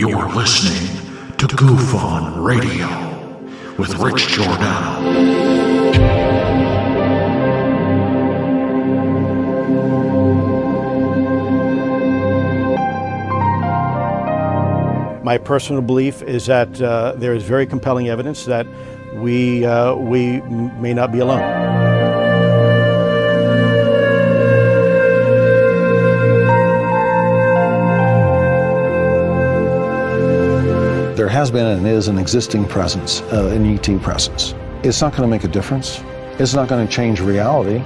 You're listening to Goof On Radio with Rich Giordano. My personal belief is that there is very compelling evidence that we may not be alone. There has been and is an existing presence, an ET presence. It's not going to make a difference. It's not going to change reality.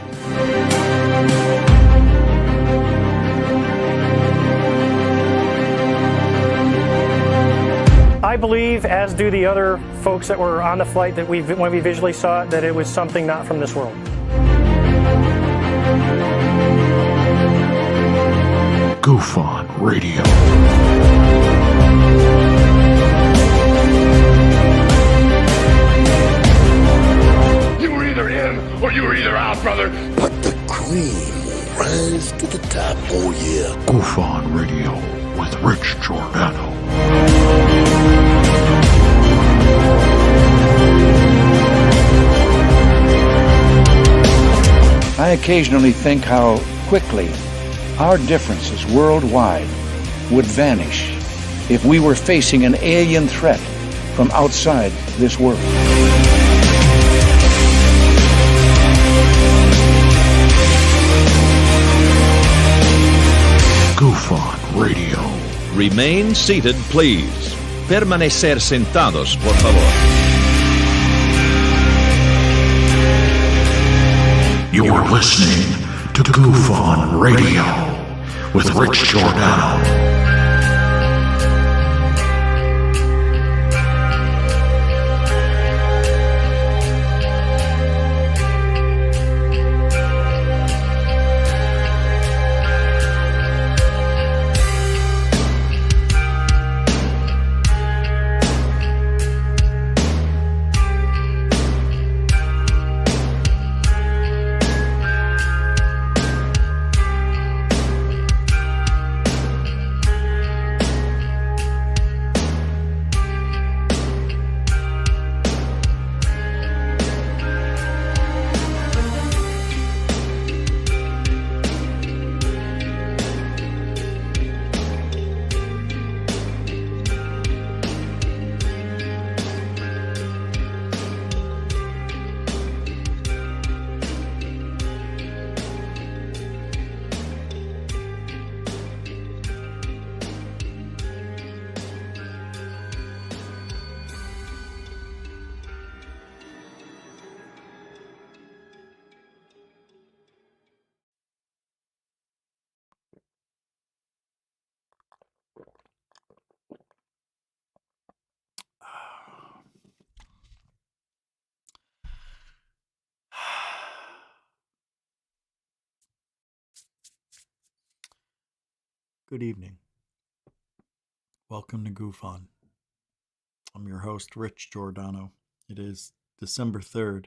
I believe, as do the other folks that were on the flight, that when we visually saw it, that it was something not from this world. Goof On Radio. You were either in or you were either out, brother. But the cream will rise to the top, oh yeah. Goof On Radio with Rich Giordano. I occasionally think how quickly our differences worldwide would vanish if we were facing an alien threat from outside this world. Goof On Radio. Remain seated, please. Permanecer sentados, por favor. You're listening to Goof On Radio with Rich Giordano. Good evening. Welcome to Goof On. I'm your host, Rich Giordano. It is December 3rd,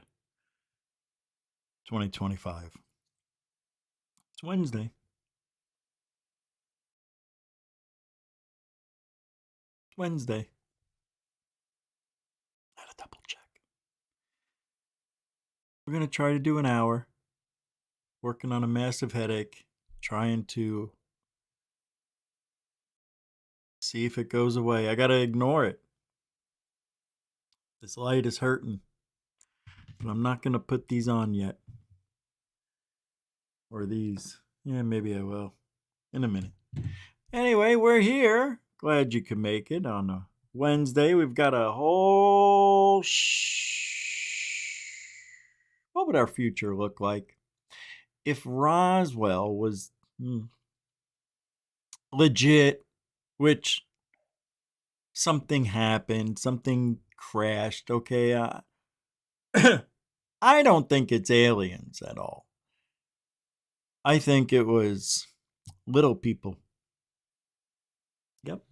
2025. It's Wednesday. It's Wednesday. I had a double check. We're going to try to do an hour. Working on a massive headache. Trying to see if it goes away. I gotta ignore it. This light is hurting. But I'm not gonna put these on yet. Or these. Yeah, maybe I will. In a minute. Anyway, we're here. Glad you could make it on a Wednesday. We've got a whole What would our future look like if Roswell was legit? Which something happened, something crashed, okay? I don't think it's aliens at all. I think it was little people. Yep.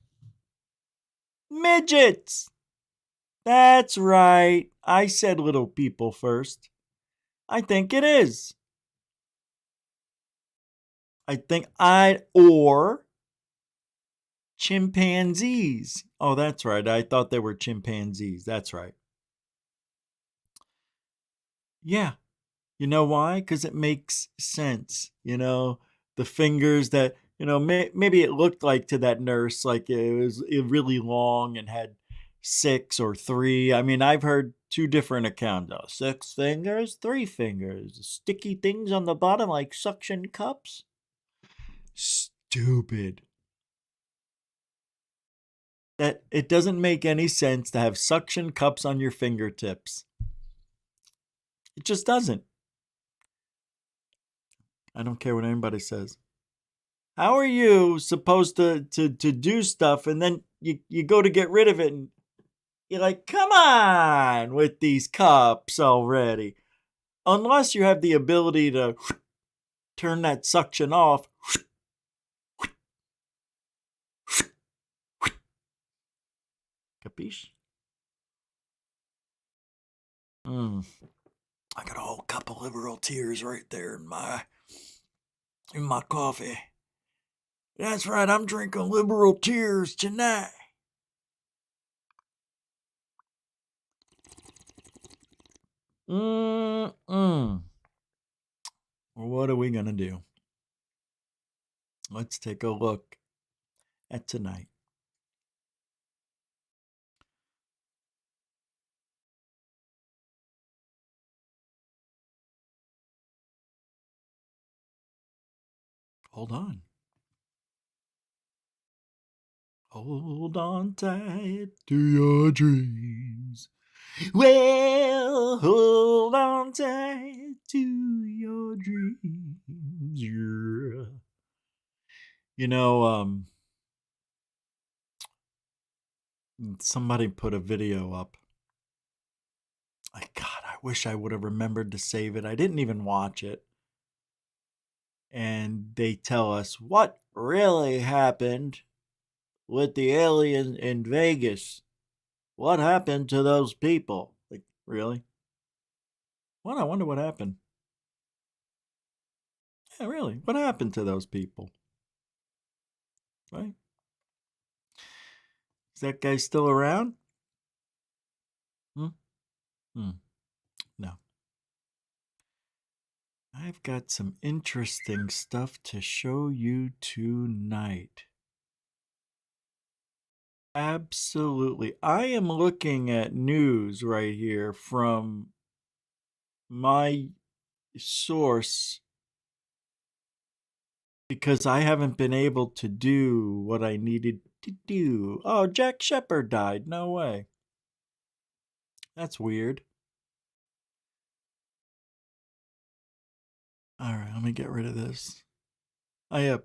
Midgets! That's right. I said little people first. I think it is. I think or chimpanzees. Oh, that's right. I thought they were chimpanzees. That's right. Yeah. You know why? Because it makes sense. The fingers that, maybe it looked like to that nurse like it was really long and had 6 or 3. I mean, I've heard 2 different accounts. 6 fingers, 3 fingers, sticky things on the bottom like suction cups. Stupid. That it doesn't make any sense to have suction cups on your fingertips. It just doesn't. I don't care what anybody says. How are you supposed to do stuff and then you go to get rid of it and you're like, come on with these cups already. Unless you have the ability to turn that suction off. Capiche? I got a whole cup of liberal tears right there in my coffee. That's right, I'm drinking liberal tears tonight. Well, what are we gonna do? Let's take a look at tonight. Hold on. Hold on tight to your dreams. Well, hold on tight to your dreams. Yeah. Somebody put a video up. God, I wish I would have remembered to save it. I didn't even watch it. And they tell us what really happened with the alien in Vegas. What happened to those people? Like, really? What? I wonder what happened. Yeah, really. What happened to those people? Right? Is that guy still around? No. I've got some interesting stuff to show you tonight. Absolutely. I am looking at news right here from my source because I haven't been able to do what I needed to do. Oh, Jack Shepherd died. No way. That's weird. All right, let me get rid of this. I have.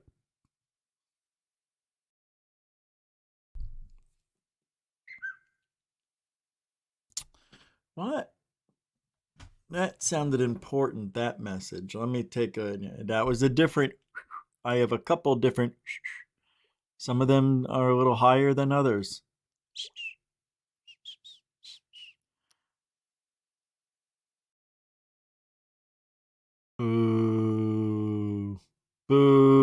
What? That sounded important, that message. Let me take that was a different, I have a couple different, some of them are a little higher than others. Boo. Boo.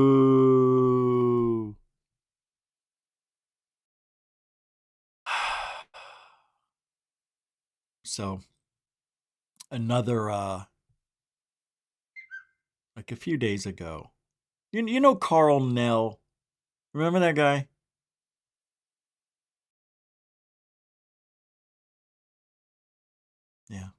So, another, like a few days ago, you know Carl Nell? Remember that guy? Yeah.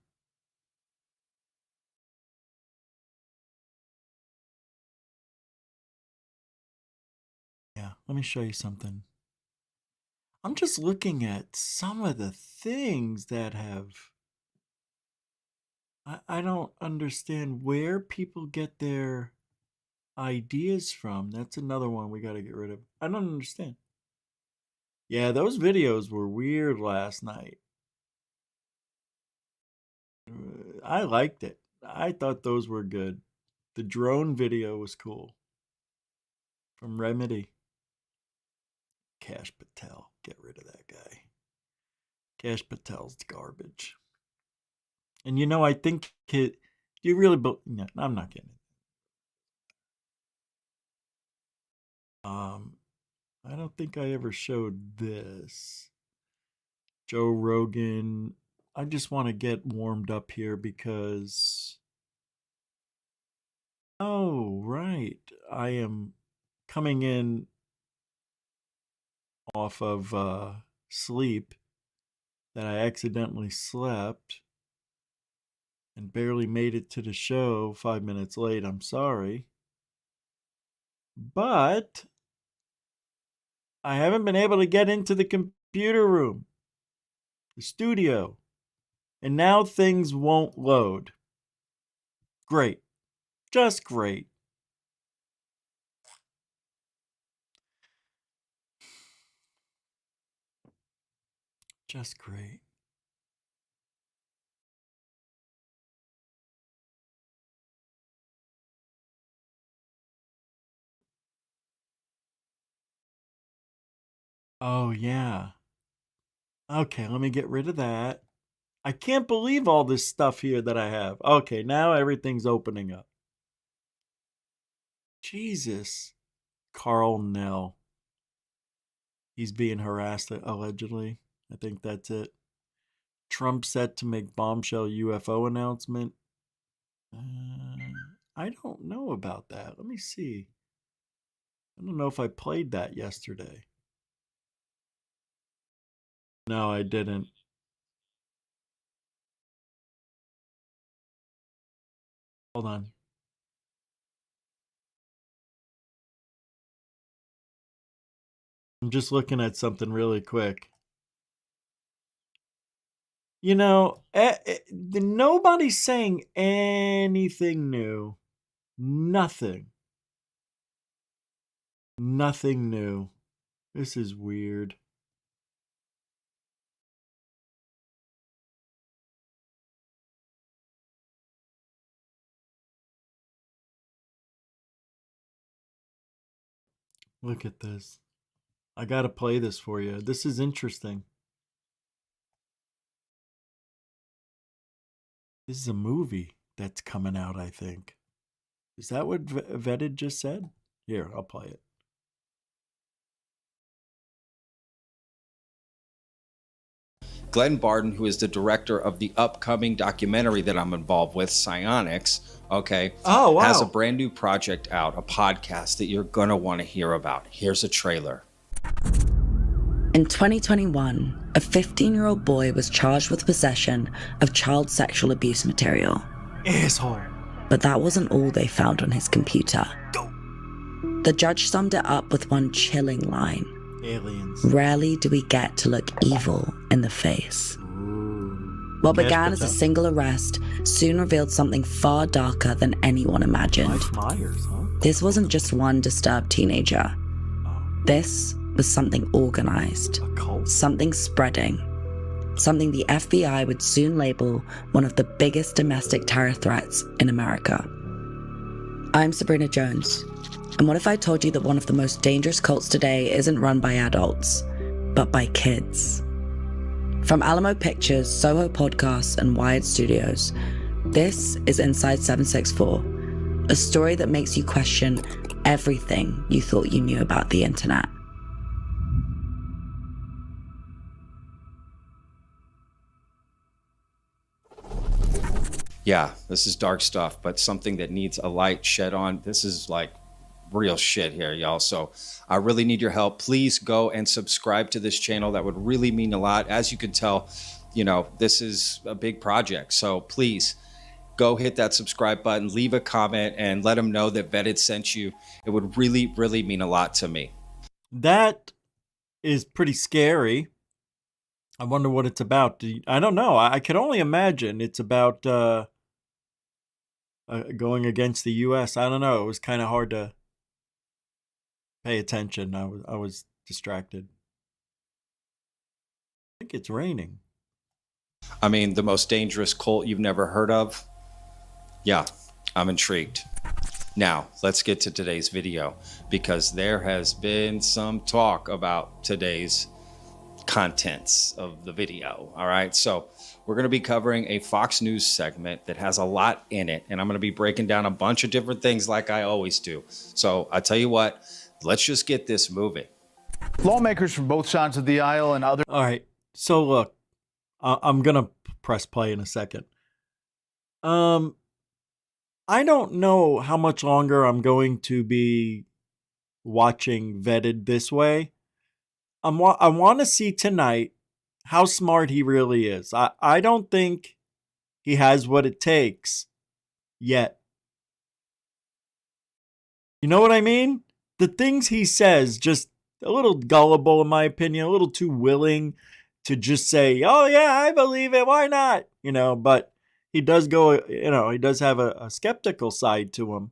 Yeah, let me show you something. I'm just looking at some of the things that have. I don't understand where people get their ideas from. That's another one we got to get rid of. I don't understand. Yeah, those videos were weird last night. I liked it. I thought those were good. The drone video was cool. From Remedy. Cash Patel. Get rid of that guy. Cash Patel's garbage. And I think you really. No, I'm not getting it. I don't think I ever showed this. Joe Rogan. I just want to get warmed up here because... Oh, right. I am coming in off of sleep that I accidentally slept and barely made it to the show 5 minutes late. I'm sorry. But I haven't been able to get into the computer room, the studio, and now things won't load. Great. Just great. Just great. Oh, yeah. Okay, let me get rid of that. I can't believe all this stuff here that I have. Okay, now everything's opening up. Jesus. Carl Nell. He's being harassed, allegedly. I think that's it. Trump set to make bombshell UFO announcement. I don't know about that. Let me see. I don't know if I played that yesterday. No, I didn't. Hold on. I'm just looking at something really quick. You know, nobody's saying anything new. Nothing. Nothing new. This is weird. Look at this. I gotta play this for you. This is interesting. This is a movie that's coming out, I think. Is that what Vetted just said? Here, I'll play it. Glenn Barden, who is the director of the upcoming documentary that I'm involved with, Psionics, okay, Oh, wow. has a brand new project out, a podcast that you're going to want to hear about. Here's a trailer. In 2021, a 15-year-old boy was charged with possession of child sexual abuse material. Asshole. But that wasn't all they found on his computer. The judge summed it up with one chilling line. Aliens. Rarely do we get to look evil in the face. Ooh. What began as a single arrest soon revealed something far darker than anyone imagined. Mike Myers, huh? This wasn't just one disturbed teenager. This was something organized. A cult? Something spreading. Something the FBI would soon label one of the biggest domestic terror threats in America. I'm Sabrina Jones. And what if I told you that one of the most dangerous cults today isn't run by adults, but by kids? From Alamo Pictures, Soho Podcasts, and Wired Studios, this is Inside 764, a story that makes you question everything you thought you knew about the internet. Yeah, this is dark stuff, but something that needs a light shed on. This is like real shit here, y'all. So I really need your help. Please go and subscribe to this channel. That would really mean a lot. As you can tell, you know, this is a big project. So please go hit that subscribe button, leave a comment, and let them know that Vetted sent you. It would really, really mean a lot to me. That is pretty scary. I wonder what it's about. I don't know. I can only imagine it's about going against the U.S. I don't know. It was kind of hard to pay attention. I was distracted. I think it's raining. I mean, the most dangerous cult you've never heard of? Yeah, I'm intrigued. Now, let's get to today's video, because there has been some talk about today's contents of the video. All right, so we're going to be covering a Fox News segment that has a lot in it, and I'm going to be breaking down a bunch of different things like I always do. So I tell you what, let's just get this moving. Lawmakers from both sides of the aisle and other... All right. So look, I'm going to press play in a second. I don't know how much longer I'm going to be watching Vetted this way. I want to see tonight how smart he really is. I don't think he has what it takes yet. You know what I mean? The things he says, just a little gullible in my opinion, a little too willing to just say, oh yeah, I believe it, why not? You know, but he does go, you know, he does have a skeptical side to him.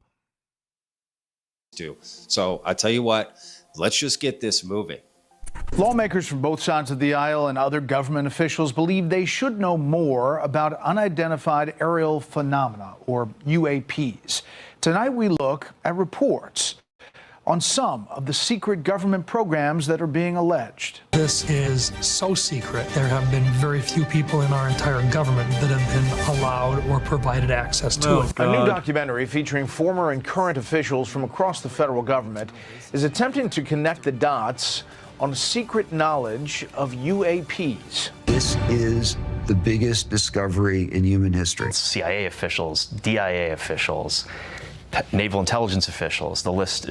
So I tell you what, let's just get this moving. Lawmakers from both sides of the aisle and other government officials believe they should know more about unidentified aerial phenomena, or UAPs. Tonight we look at reports on some of the secret government programs that are being alleged. This is so secret. There have been very few people in our entire government that have been allowed or provided access to it. A new documentary featuring former and current officials from across the federal government is attempting to connect the dots on secret knowledge of UAPs. This is the biggest discovery in human history. CIA officials, DIA officials, naval intelligence officials, the list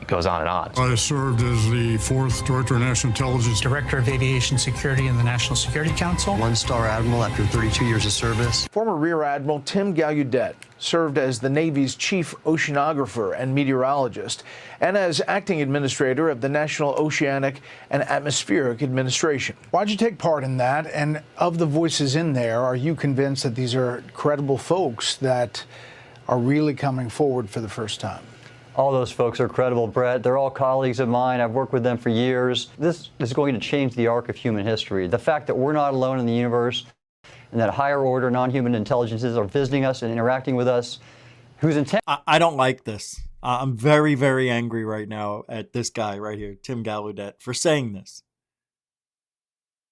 goes on and on. I served as the 4th Director of National Intelligence. Director of Aviation Security in the National Security Council. One-star admiral after 32 years of service. Former Rear Admiral Tim Gallaudet served as the Navy's chief oceanographer and meteorologist, and as acting administrator of the National Oceanic and Atmospheric Administration. Why'd you take part in that? And of the voices in there, are you convinced that these are credible folks that are really coming forward for the first time? All those folks are credible, Brett. They're all colleagues of mine. I've worked with them for years. This is going to change the arc of human history. The fact that we're not alone in the universe and that higher order non-human intelligences are visiting us and interacting with us, whose intent... I don't like this. I'm very, very angry right now at this guy right here, Tim Gallaudet, for saying this.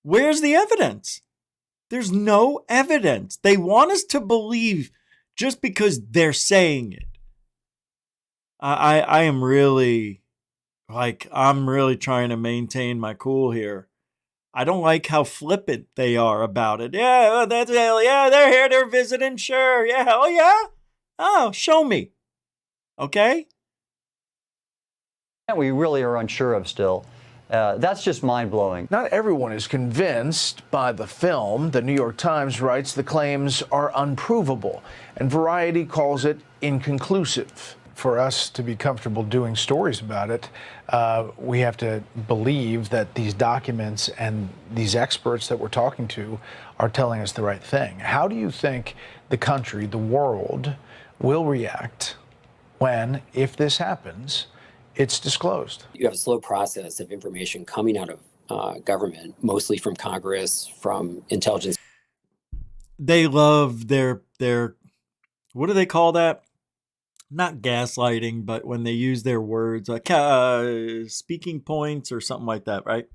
Where's the evidence? There's no evidence. They want us to believe just because they're saying it. I am really, I'm really trying to maintain my cool here. I don't like how flippant they are about it. Yeah, they're here, they're visiting, sure. Yeah, oh yeah? Oh, show me. Okay? We really are unsure of still. That's just mind-blowing. Not everyone is convinced by the film. The New York Times writes the claims are unprovable, and Variety calls it inconclusive. For us to be comfortable doing stories about it, we have to believe that these documents and these experts that we're talking to are telling us the right thing. How do you think the country, the world, will react when, if this happens, it's disclosed? You have a slow process of information coming out of government, mostly from Congress, from intelligence. They love their what do they call that? Not gaslighting, but when they use their words, like speaking points or something like that, right?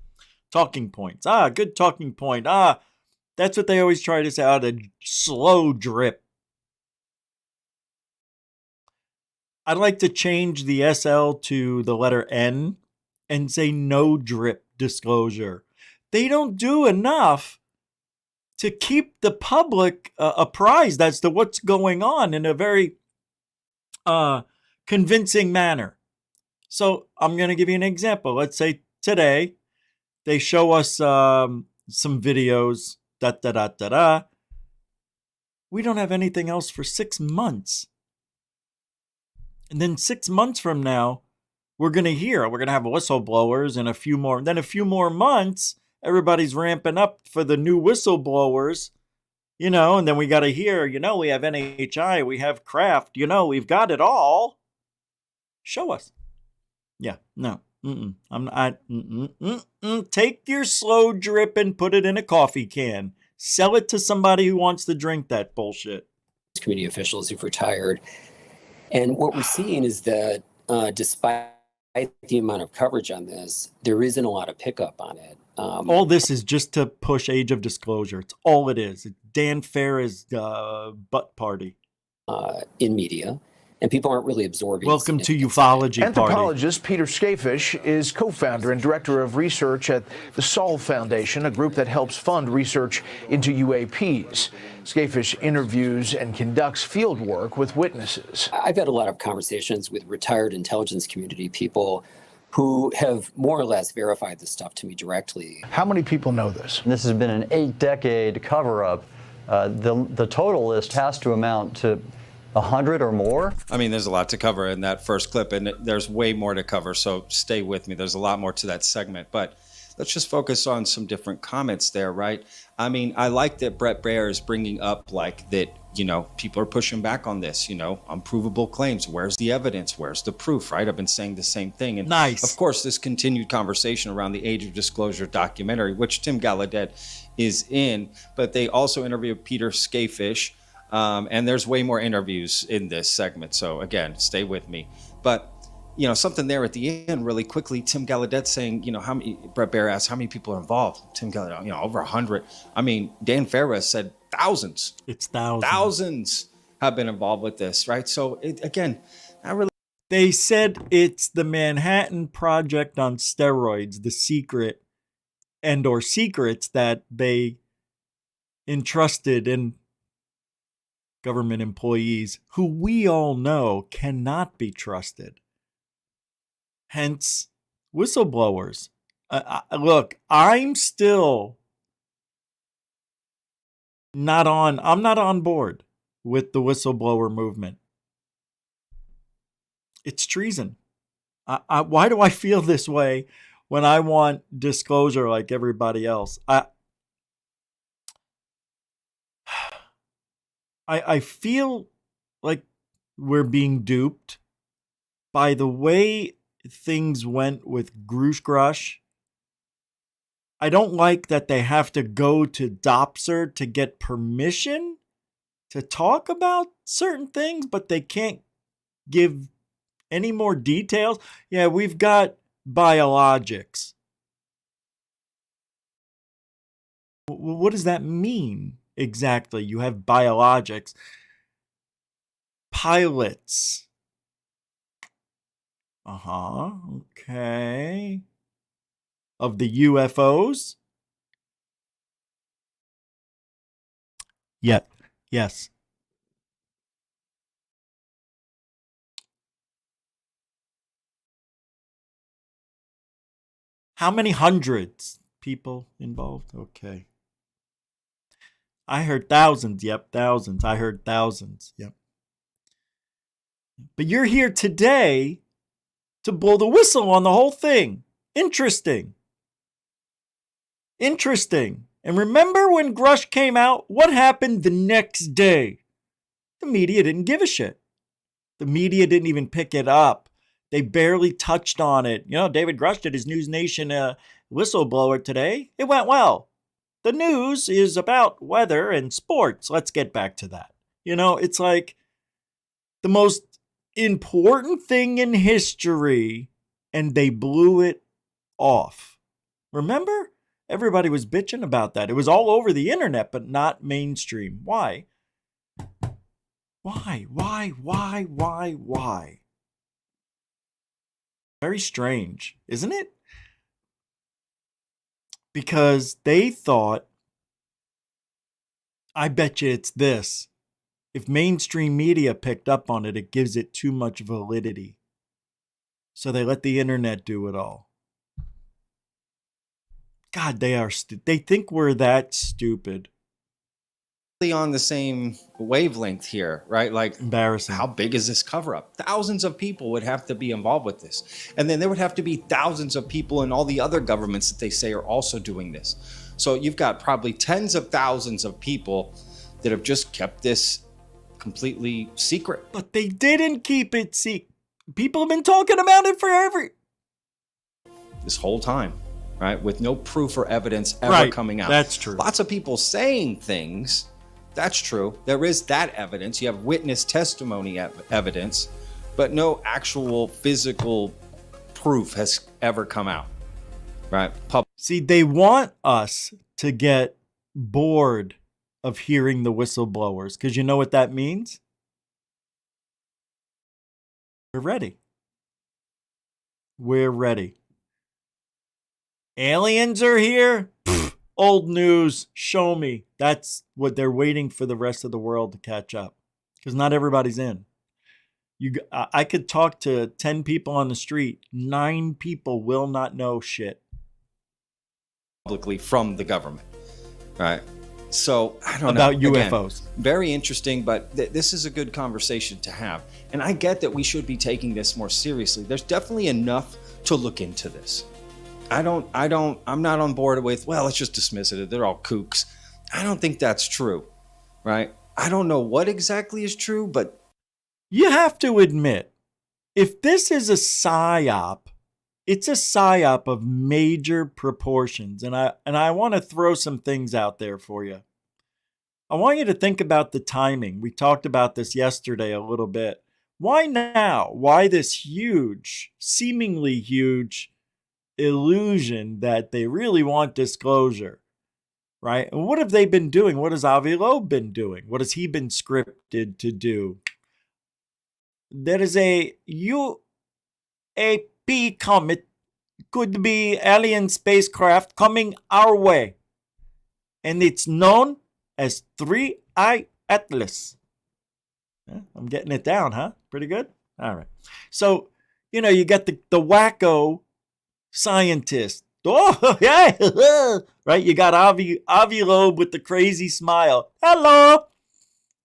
Talking points. Good talking point. That's what they always try to say. The slow drip. I'd like to change the SL to the letter N and say no drip disclosure. They don't do enough to keep the public apprised as to what's going on in a very convincing manner. So I'm going to give you an example. Let's say today they show us some videos. We don't have anything else for 6 months. And then 6 months from now, we're going to have whistleblowers and a few more months, everybody's ramping up for the new whistleblowers, and then we got to hear, we have NHI, we have Kraft, we've got it all. Show us. Yeah, no. Take your slow drip and put it in a coffee can. Sell it to somebody who wants to drink that bullshit. Committee officials who've retired. And what we're seeing is that despite the amount of coverage on this, there isn't a lot of pickup on it. All this is just to push age of disclosure. It's all it is. It's Dan Farah's butt party. In media. and people aren't really absorbing. Welcome to Ufology Party. Anthropologist Peter Skafish is co-founder and director of research at the Solve Foundation, a group that helps fund research into UAPs. Skafish interviews and conducts field work with witnesses. I've had a lot of conversations with retired intelligence community people who have more or less verified this stuff to me directly. How many people know this? This has been an 8-decade cover-up. The total list has to amount to 100 or more. I mean, there's a lot to cover in that first clip, and there's way more to cover, so stay with me. There's a lot more to that segment, but let's just focus on some different comments there, right? I mean, I like that Bret Baier is bringing up, like, that, you know, people are pushing back on this, you know, unprovable claims. Where's the evidence? Where's the proof, right? I've been saying the same thing. And nice. Of course, this continued conversation around the Age of Disclosure documentary, which Tim Gallaudet is in, but they also interviewed Peter Skafish, and there's way more interviews in this segment. So again, stay with me. But, you know, something there at the end really quickly, Tim Gallaudet saying, you know, how many, Bret Baier asked how many people are involved. Tim Gallaudet, you know, over 100. I mean, Dan Farah said thousands. It's thousands. Thousands have been involved with this, right? So again, not really. They said it's the Manhattan Project on steroids, the secret and or secrets that they entrusted in government employees who we all know cannot be trusted. Hence, whistleblowers. Look, I'm still I'm not on board with the whistleblower movement. It's treason. Why do I feel this way when I want disclosure like everybody else? I feel like we're being duped by the way things went with Grush. I don't like that they have to go to Dopser to get permission to talk about certain things, but they can't give any more details. Yeah, we've got biologics. What does that mean exactly? You have biologics. Pilots. Okay. Of the UFOs? Yeah. Yes. How many hundreds people involved? Okay. I heard thousands. Yep, thousands. I heard thousands. Yep. But you're here today to blow the whistle on the whole thing. Interesting. Interesting. And remember when Grush came out? What happened the next day? The media didn't give a shit. The media didn't even pick it up. They barely touched on it. You know, David Grush did his News Nation whistleblower today. It went well. The news is about weather and sports. Let's get back to that. You know, it's like the most important thing in history, and they blew it off. Remember? Everybody was bitching about that. It was all over the internet, but not mainstream. Why? Why? Very strange, isn't it? Because they thought, I bet you it's this. If mainstream media picked up on it, it gives it too much validity. So they let the internet do it all. God, they think we're that stupid. On the same wavelength here, right? Like, embarrassing. How big is this cover up? Thousands of people would have to be involved with this. And then there would have to be thousands of people in all the other governments that they say are also doing this. So you've got probably tens of thousands of people that have just kept this completely secret. But they didn't keep it secret. People have been talking about it forever. This whole time, right? With no proof or evidence ever coming out. That's true. Lots of people saying things. That's true. There is that evidence. You have witness testimony evidence, but no actual physical proof has ever come out. Right? See, they want us to get bored of hearing the whistleblowers, because you know what that means? We're ready. We're ready. Aliens are here? Pfft, old news. Show me. That's what they're waiting for the rest of the world to catch up. Because not everybody's in. I could talk to 10 people on the street. 9 people will not know shit. Publicly from the government, right? So I don't know. About Again, UFOs. very interesting, but this is a good conversation to have. And I get that we should be taking this more seriously. There's definitely enough to look into this. I'm not on board with, well, let's just dismiss it. They're all kooks. I don't think that's true, right? I don't know what exactly is true, but you have to admit, if this is a psyop, it's a psyop of major proportions. And I want to throw some things out there for you. I want you to think about the timing. We talked about this yesterday a little bit. Why now? Why this huge, seemingly huge illusion that they really want disclosure, right? And what have they been doing? What has Avi Loeb been doing? What has he been scripted to do? There is a UAP comet, could be alien spacecraft coming our way. And it's known as 3I Atlas. I'm getting it down, huh? Pretty good? All right. So, you got the wacko scientist. Oh, yeah. Right? You got Avi Loeb with the crazy smile. Hello.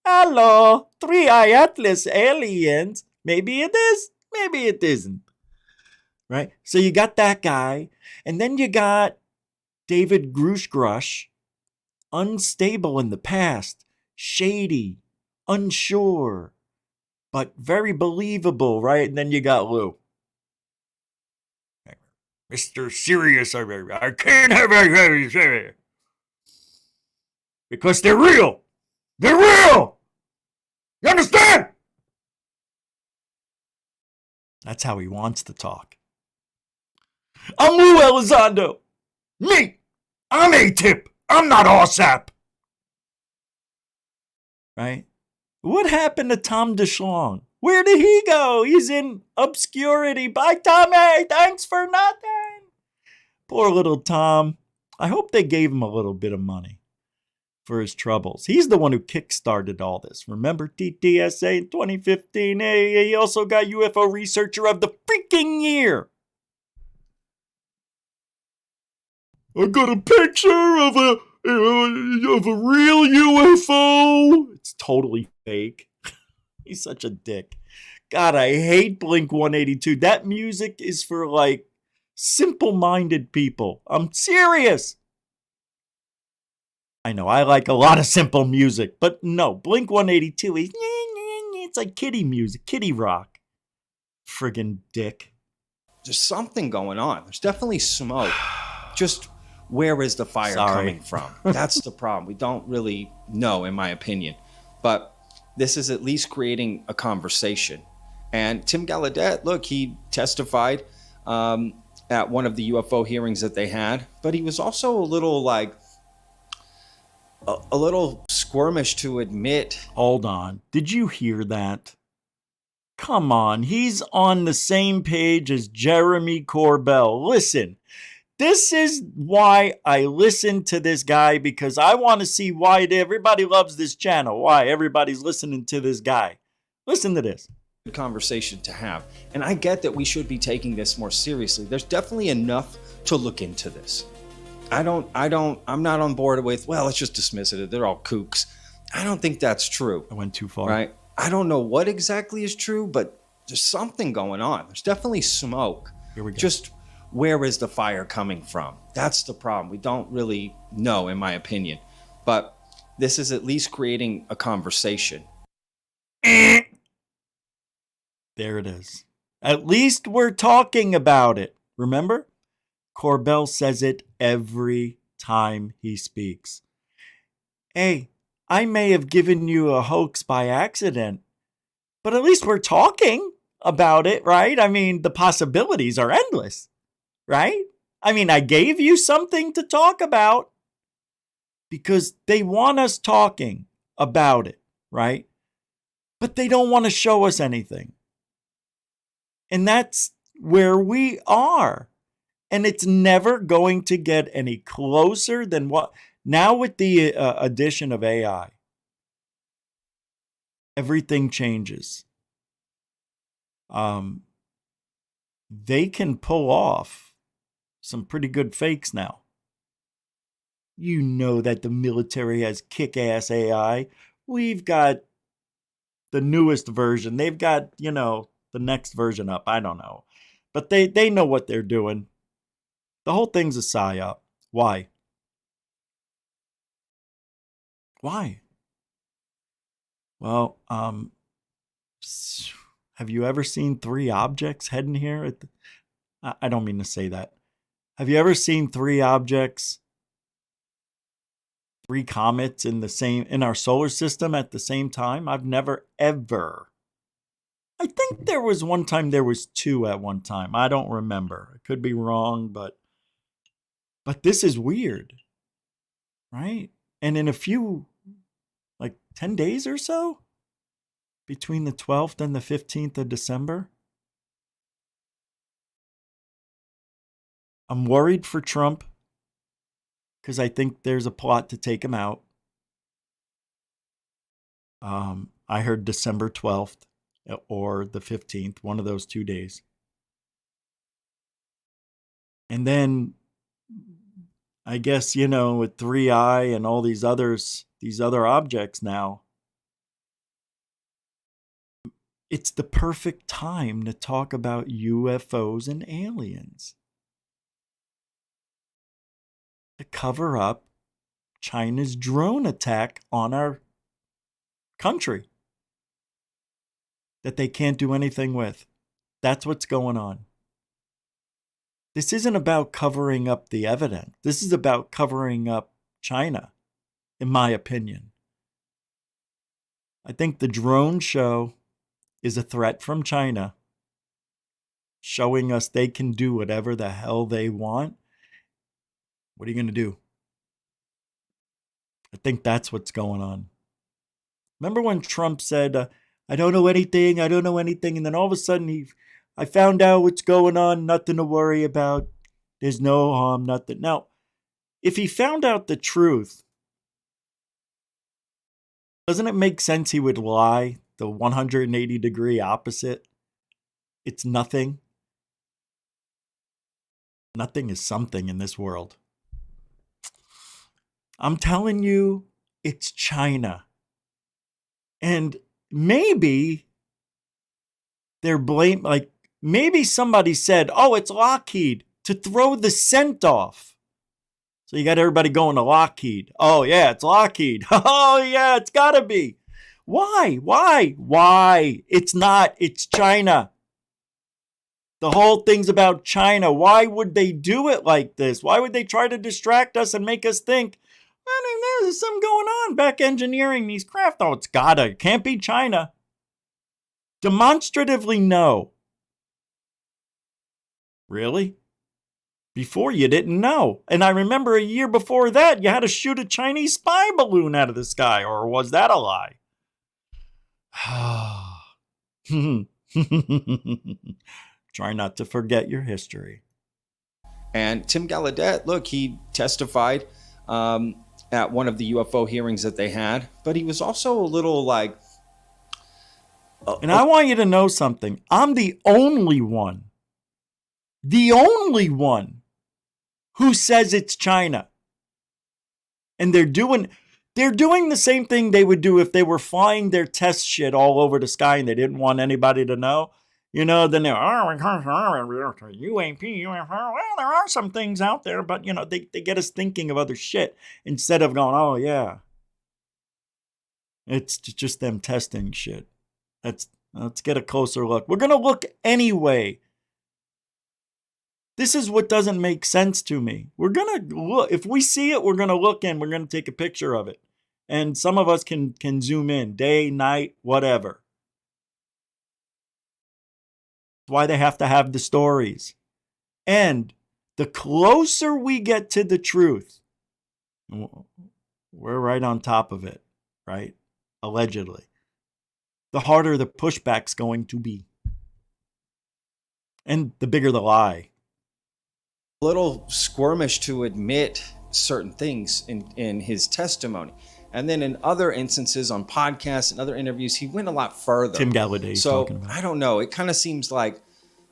3I Atlas aliens. Maybe it is. Maybe it isn't. Right? So you got that guy. And then you got David Grushgrush. Unstable in the past. Shady. Unsure. But very believable, right? And then you got Lou. Mr. Serious, I can't have anything serious. Because they're real. They're real. You understand? That's how he wants to talk. I'm Lou Elizondo. Me. I'm A-Tip. I'm not ASAP. Right? What happened to Tom DeShlong? Where did he go? He's in obscurity. Bye, Tommy. Thanks for nothing. Poor little Tom. I hope they gave him a little bit of money for his troubles. He's the one who kickstarted all this. Remember TTSA in 2015? Hey, he also got UFO Researcher of the freaking Year. I got a picture of a real UFO. It's totally fake. He's such a dick. God, I hate Blink 182. That music is for like simple-minded people. I'm serious. I know I like a lot of simple music, but no, Blink 182 is it's like kiddie music, kiddie rock. Friggin' dick. There's something going on. There's definitely smoke. Just where is the fire coming from? That's the problem. We don't really know, in my opinion. But this is at least creating a conversation. And Tim Gallaudet, look, he testified at one of the UFO hearings that they had, but he was also a little squirmish to admit. Hold on. Did you hear that? Come on. He's on the same page as Jeremy Corbell. Listen, this is why I listen to this guy, because I want to see why everybody loves this channel. Why everybody's listening to this guy. Listen to this. Conversation to have. And I get that we should be taking this more seriously. There's definitely enough to look into this. I'm not on board with, well, let's just dismiss it. They're all kooks. I don't think that's true. I went too far. Right? I don't know what exactly is true, but there's something going on. There's definitely smoke. Here we go. Just where is the fire coming from? That's the problem. We don't really know, in my opinion. But this is at least creating a conversation. There it is. At least we're talking about it. Remember? Corbell says it every time he speaks. Hey, I may have given you a hoax by accident, but at least we're talking about it, right? I mean, the possibilities are endless, right? I mean, I gave you something to talk about because they want us talking about it, right? But they don't want to show us anything. And that's where we are. And it's never going to get any closer than what now with the addition of AI. Everything changes. They can pull off some pretty good fakes now. You know that the military has kick-ass AI. We've got the newest version. They've got, the next version up. I don't know. But they know what they're doing. The whole thing's a psyop. Why? Why? Well, have you ever seen 3 objects heading here? I don't mean to say that. Have you ever seen 3 objects, 3 comets in our solar system at the same time? I've never ever. I think there was one time there was 2 at one time. I don't remember. I could be wrong, but this is weird, right? And in a few, like 10 days or so, between the 12th and the 15th of December, I'm worried for Trump because I think there's a plot to take him out. I heard December 12th or the 15th, one of those 2 days. And then I guess, with 3i and all these other objects now, it's the perfect time to talk about UFOs and aliens. To cover up China's drone attack on our country that they can't do anything with. That's what's going on. This isn't about covering up the evidence. This is about covering up China, in my opinion. I think the drone show is a threat from China, showing us they can do whatever the hell they want. What are you going to do? I think that's what's going on. Remember when Trump said, I don't know anything, and then all of a sudden I found out what's going on, nothing to worry about, there's no harm, nothing. Now, if he found out the truth, doesn't it make sense he would lie the 180-degree opposite? It's nothing. Nothing is something in this world. I'm telling you, it's China. And maybe they're maybe somebody said, oh, it's Lockheed, to throw the scent off. So you got everybody going to Lockheed. Oh, yeah, it's Lockheed. Oh, yeah, it's got to be. Why? It's not. It's China. The whole thing's about China. Why would they do it like this? Why would they try to distract us and make us think, there's something going on back engineering these craft? Oh, it can't be China. Demonstratively, no. Really? Before you didn't know. And I remember a year before that, you had to shoot a Chinese spy balloon out of the sky. Or was that a lie? Try not to forget your history. And Tim Gallaudet, look, he testified at one of the UFO hearings that they had, but he was also a little and I want you to know something. I'm the only one who says it's China. And they're doing the same thing they would do if they were flying their test shit all over the sky and they didn't want anybody to know. Then they're, UAP, UFO. Well, there are some things out there, but, they get us thinking of other shit instead of going, oh, yeah. It's just them testing shit. Let's get a closer look. We're going to look anyway. This is what doesn't make sense to me. We're going to look. If we see it, we're going to look in. We're going to take a picture of it. And some of us can zoom in, day, night, whatever. That's why they have to have the stories. And the closer we get to the truth, we're right on top of it, right? Allegedly. The harder the pushback's going to be. And the bigger the lie. A little squirmish to admit certain things in his testimony. And then in other instances on podcasts and other interviews, he went a lot further. Tim Gallaudet talking about. I don't know. It kind of seems like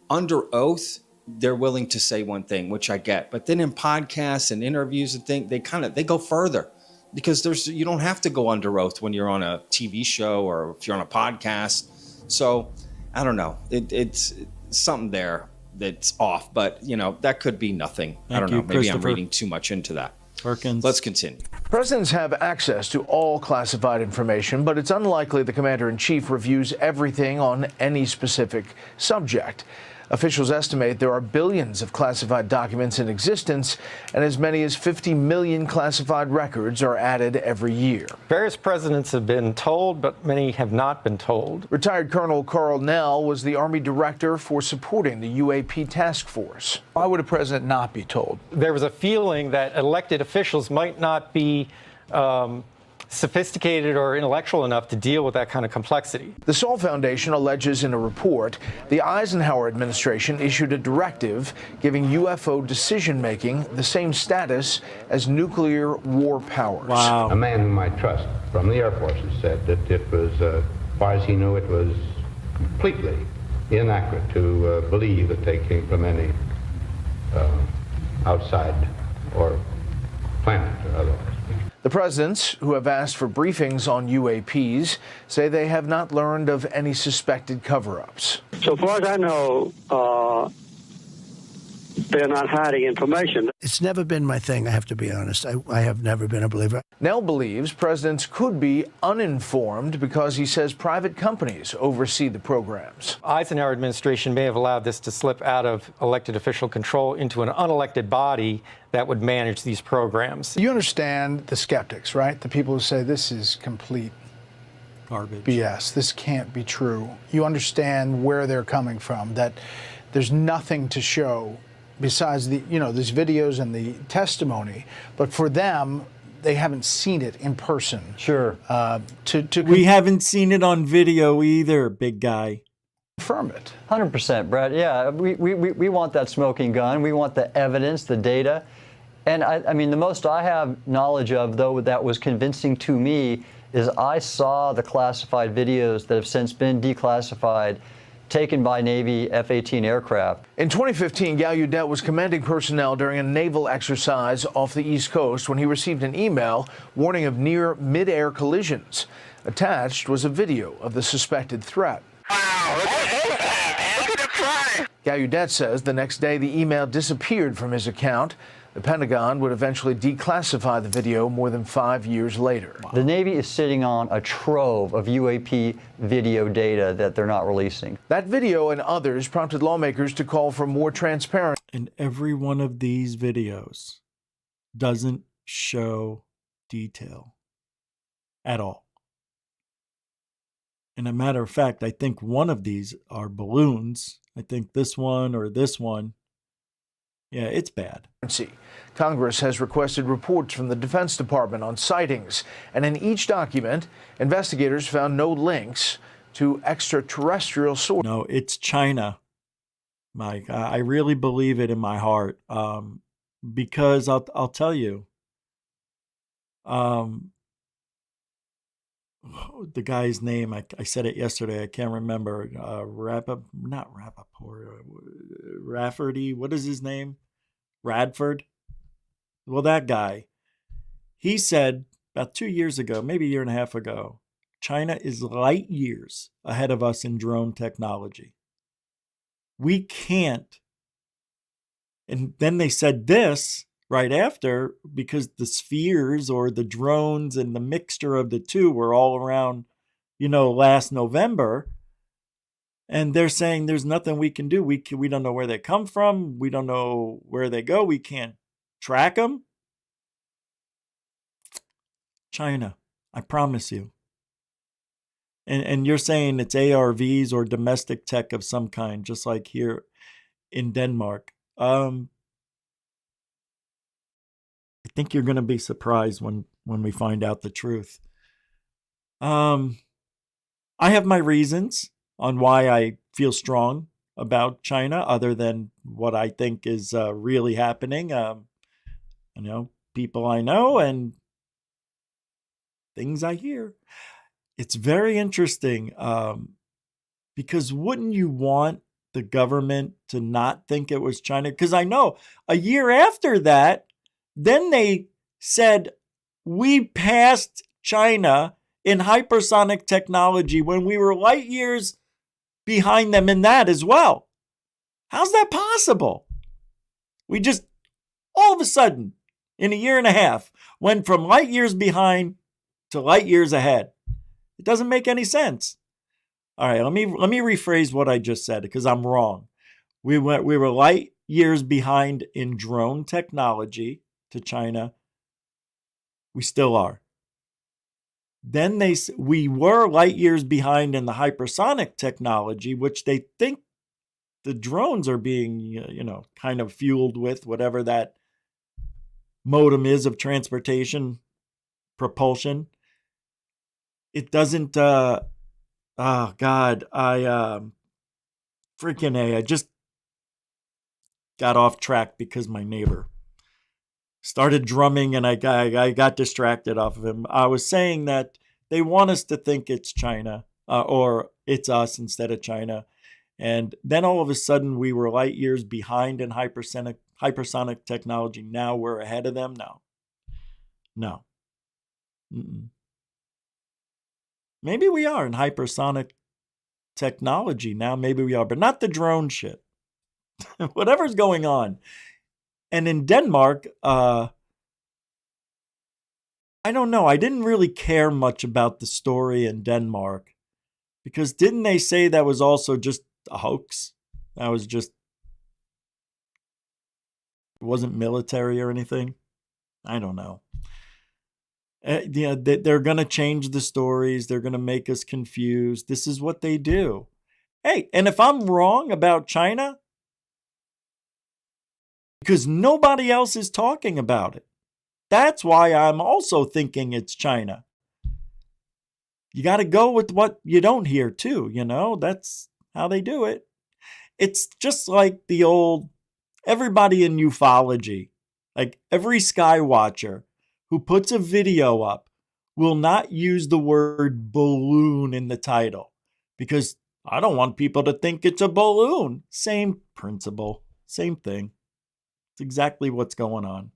under oath, they're willing to say one thing, which I get. But then in podcasts and interviews and things, they go further. Because you don't have to go under oath when you're on a TV show or if you're on a podcast. So I don't know. It's something there that's off, but that could be nothing. I don't know. Maybe I'm reading too much into that. Perkins. Let's continue. Presidents have access to all classified information, but it's unlikely the commander-in-chief reviews everything on any specific subject. Officials estimate there are billions of classified documents in existence, and as many as 50 million classified records are added every year. Various presidents have been told, but many have not been told. Retired Colonel Carl Nell was the Army director for supporting the UAP task force. Why would a president not be told? There was a feeling that elected officials might not be sophisticated or intellectual enough to deal with that kind of complexity. The Saul Foundation alleges in a report the Eisenhower administration issued a directive giving UFO decision-making the same status as nuclear war powers. Wow. A man whom I trust from the Air Force has said that it was, as far as he knew, it was completely inaccurate to believe that they came from any outside or planet or otherwise. The presidents, who have asked for briefings on UAPs, say they have not learned of any suspected cover-ups. So far as I know, they're not hiding information. It's never been my thing, I have to be honest. I have never been a believer. Nell believes presidents could be uninformed because he says private companies oversee the programs. Eisenhower administration may have allowed this to slip out of elected official control into an unelected body that would manage these programs. You understand the skeptics, right? The people who say this is complete garbage, BS. This can't be true. You understand where they're coming from, that there's nothing to show besides these videos and the testimony. But for them, they haven't seen it in person. Sure. We haven't seen it on video either, big guy. Confirm it. 100%, Brett. Yeah, we want that smoking gun. We want the evidence, the data. And I mean, the most I have knowledge of, though, that was convincing to me is I saw the classified videos that have since been declassified, taken by Navy F-18 aircraft. In 2015, Gallaudet was commanding personnel during a naval exercise off the East Coast when he received an email warning of near mid-air collisions. Attached was a video of the suspected threat. Wow, look at him fly! Gallaudet says the next day the email disappeared from his account. The Pentagon would eventually declassify the video more than 5 years later. The Navy is sitting on a trove of UAP video data that they're not releasing. That video and others prompted lawmakers to call for more transparency. And every one of these videos doesn't show detail at all. And a matter of fact, I think one of these are balloons. I think this one or this one. Yeah, it's bad. Congress has requested reports from the Defense Department on sightings, and in each document, investigators found no links to extraterrestrial sources. No, it's China, Mike. I really believe it in my heart, because I'll tell you, the guy's name, I said it yesterday, I can't remember, Rafferty, what is his name? Radford? Well, that guy, he said about 2 years ago, maybe a year and a half ago, China is light years ahead of us in drone technology. We can't. And then they said this right after, because the spheres or the drones and the mixture of the two were all around, last November. And they're saying there's nothing we can do. We don't know where they come from. We don't know where they go. We can't track them. China, I promise you. And you're saying it's ARVs or domestic tech of some kind, just like here in Denmark. I think you're going to be surprised when we find out the truth. I have my reasons on why I feel strong about China other than what I think is really happening. People I know and things I hear. It's very interesting because wouldn't you want the government to not think it was China? Because I know a year after that, then they said, we passed China in hypersonic technology when we were light years behind them in that as well. How's that possible? We just, all of a sudden, in a year and a half, went from light years behind to light years ahead. It doesn't make any sense. All right, let me rephrase what I just said because I'm wrong. We were light years behind in drone technology to China. We still are. Then we were light years behind in the hypersonic technology, which they think the drones are being, kind of fueled with, whatever that modem is of transportation, propulsion. It doesn't, oh God, I just got off track because my neighbor started drumming and I got distracted off of him. I was saying that they want us to think it's China or it's us instead of China. And then all of a sudden we were light years behind in hypersonic technology. Now we're ahead of them. No. Mm-mm. Maybe we are in hypersonic technology now. Maybe we are, but not the drone shit. Whatever's going on. And in Denmark, I don't know. I didn't really care much about the story in Denmark because didn't they say that was also just a hoax? That was just, it wasn't military or anything. I don't know. They're going to change the stories. They're going to make us confused. This is what they do. Hey, and if I'm wrong about China, because nobody else is talking about it, that's why I'm also thinking it's China. You got to go with what you don't hear too, That's how they do it. It's just like the old, everybody in ufology, like every sky watcher who puts a video up will not use the word balloon in the title because I don't want people to think it's a balloon. Same principle, same thing. It's exactly what's going on.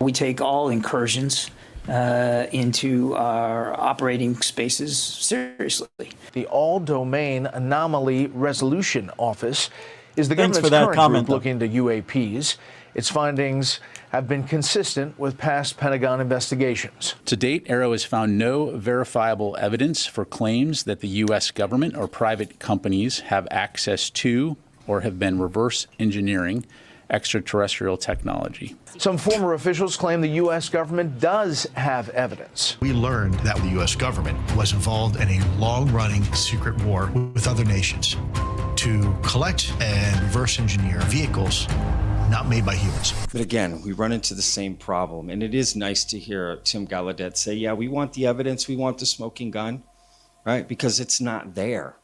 We take all incursions into our operating spaces seriously. The All-Domain Anomaly Resolution Office is the Thanks government's for that current comment, group looking into UAPs. Its findings have been consistent with past Pentagon investigations. To date, AARO has found no verifiable evidence for claims that the U.S. government or private companies have access to or have been reverse engineering extraterrestrial technology. Some former officials claim the U.S. government does have evidence. We learned that the U.S. government was involved in a long-running secret war with other nations to collect and reverse engineer vehicles not made by humans. But again, we run into the same problem. And it is nice to hear Tim Gallaudet say, yeah, we want the evidence, we want the smoking gun, right? Because it's not there,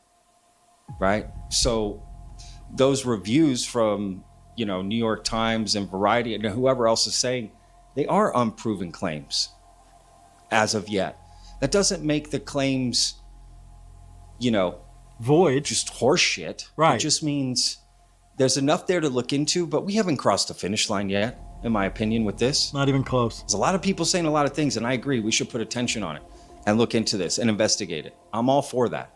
right? So those reviews from New York Times and Variety and whoever else is saying they are unproven claims as of yet. That doesn't make the claims, void, just horse shit. Right. It just means there's enough there to look into, but we haven't crossed the finish line yet, in my opinion, with this. Not even close. There's a lot of people saying a lot of things, and I agree. We should put attention on it and look into this and investigate it. I'm all for that.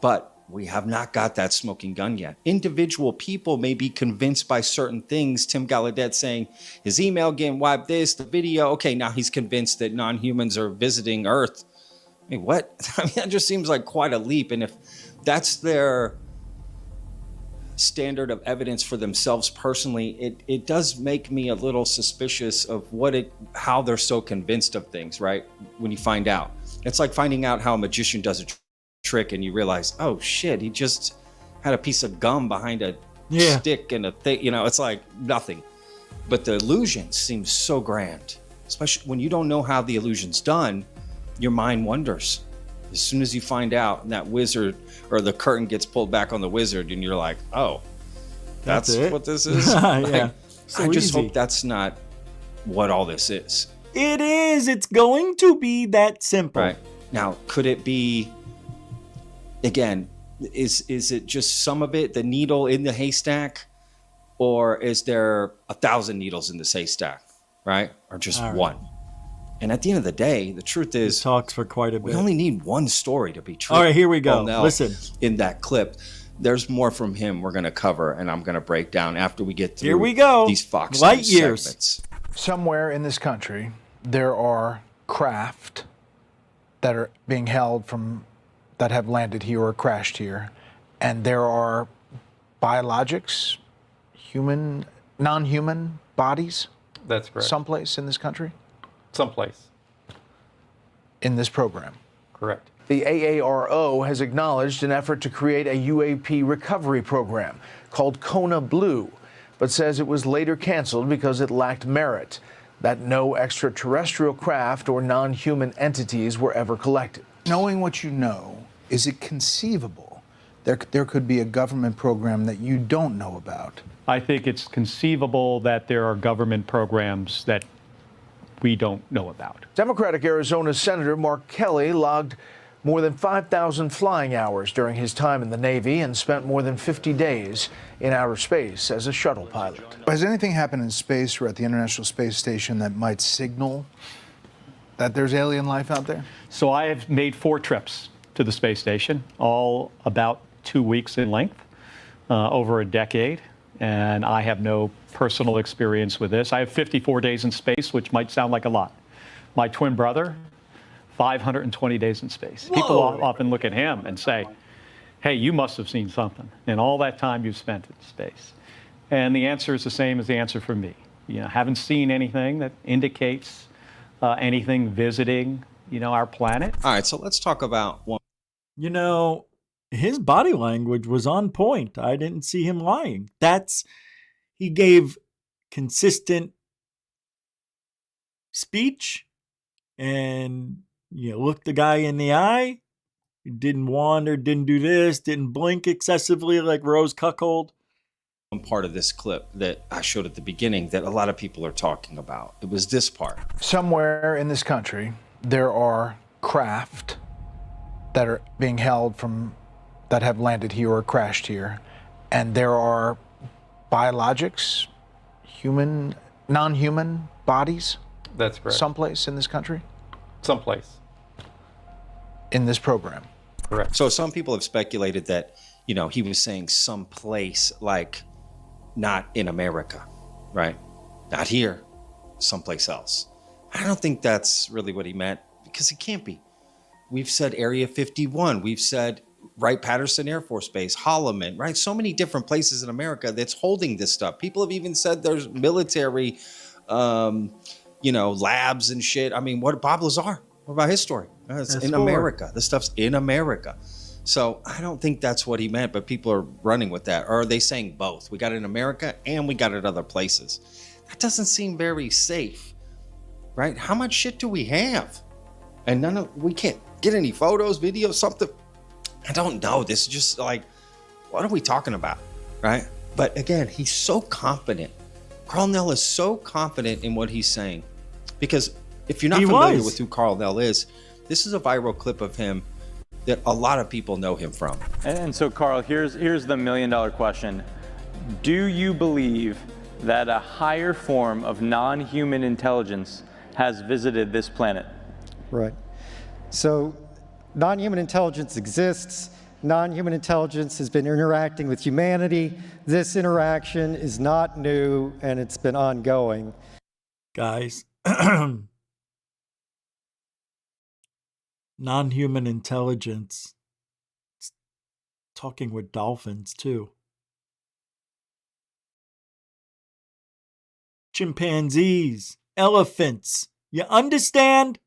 But we have not got that smoking gun yet. Individual people may be convinced by certain things. Tim Gallaudet saying his email getting wiped, this, the video. Okay, now he's convinced that non-humans are visiting Earth. I mean, what? I mean, that just seems like quite a leap. And if that's their standard of evidence for themselves personally, it does make me a little suspicious of how they're so convinced of things, right? When you find out. It's like finding out how a magician does a trick and you realize, oh shit, he just had a piece of gum behind a stick and a thing, it's like nothing. But the illusion seems so grand, especially when you don't know how the illusion's done. Your mind wonders, As soon as you find out, and that wizard or the curtain gets pulled back on the wizard, and you're like, oh, that's what this is? Yeah. So I just easy. hope that's not what all this is. It is. It's going to be that simple. Right. Now, could it be, again, is it just some of it, the needle in the haystack? Or is there 1,000 needles in this haystack, right? Or just All right. one? And at the end of the day, the truth is, It talks for quite a bit. we only need one story to be true. All right, here we go. Now, Listen. In that clip, there's more from him we're going to cover, and I'm going to break down after we get through Here we go. these Fox Light News years. segments. Somewhere in this country, there are craft that are being held from that have landed here or crashed here, and there are biologics, human, non-human bodies. That's correct. Someplace in this country, Someplace. in this program. Correct. The AARO has acknowledged an effort to create a UAP recovery program called Kona Blue, but says it was later canceled because it lacked merit, that no extraterrestrial craft or non-human entities were ever collected. Knowing what you know, is it conceivable there could be a government program that you don't know about? I think it's conceivable that there are government programs that we don't know about. Democratic Arizona Senator Mark Kelly logged more than 5,000 flying hours during his time in the Navy and spent more than 50 days in outer space as a shuttle pilot. Has anything happened in space or at the International Space Station that might signal that there's alien life out there? So I have made 4 trips to the space station, all about 2 weeks in length, over a decade. And I have no personal experience with this. I have 54 days in space, which might sound like a lot. My twin brother, 520 days in space. Whoa. People often look at him and say, hey, you must have seen something in all that time you've spent in space. And the answer is the same as the answer for me. You know, haven't seen anything that indicates anything visiting, our planet. All right, so let's talk about one. You know, his body language was on point. I didn't see him lying. He gave consistent speech and looked the guy in the eye. Didn't wander, didn't do this, didn't blink excessively like Rose Cuckold. One part of this clip that I showed at the beginning that a lot of people are talking about. It was this part. Somewhere in this country, there are craft that are being held from that have landed here or crashed here, and there are biologics, human, non-human bodies. That's correct. Someplace in this country, Someplace. in this program. Correct. So some people have speculated that, he was saying someplace like not in America, right? Not here, someplace else. I don't think that's really what he meant, because it can't be. We've said Area 51. We've said Wright-Patterson Air Force Base, Holloman, right? So many different places in America that's holding this stuff. People have even said there's military, labs and shit. I mean, what Bob Lazar? What about his story? It's in America. This stuff's in America. So I don't think that's what he meant, but people are running with that. Or are they saying both? We got it in America and we got it other places. That doesn't seem very safe, right? How much shit do we have? And we can't get any photos, videos, something. I don't know. This is just like, what are we talking about, right? But again, he's so confident. Carl Nell is so confident in what he's saying. Because if you're not familiar with who Carl Nell is, this is a viral clip of him that a lot of people know him from. And so, Carl, here's the $1 million question. Do you believe that a higher form of non-human intelligence has visited this planet? Right. So non-human intelligence exists. Non-human intelligence has been interacting with humanity. This interaction is not new, and it's been ongoing. Guys, non-human intelligence. It's talking with dolphins, too. Chimpanzees, elephants. You understand?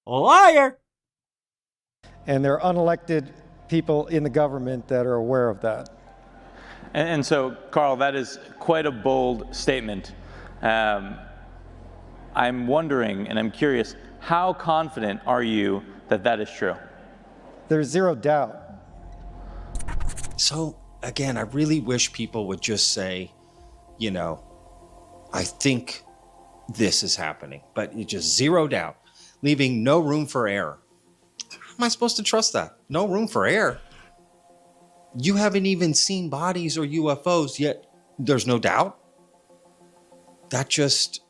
Liar! And there are unelected people in the government that are aware of that. And so, Carl, that is quite a bold statement. I'm wondering, and I'm curious, how confident are you that that is true? There's zero doubt. So, again, I really wish people would just say, you know, I think this is happening, but you just zero doubt, leaving no room for error. How am I supposed to trust that? No room for error. You haven't even seen bodies or UFOs yet. There's no doubt. That just,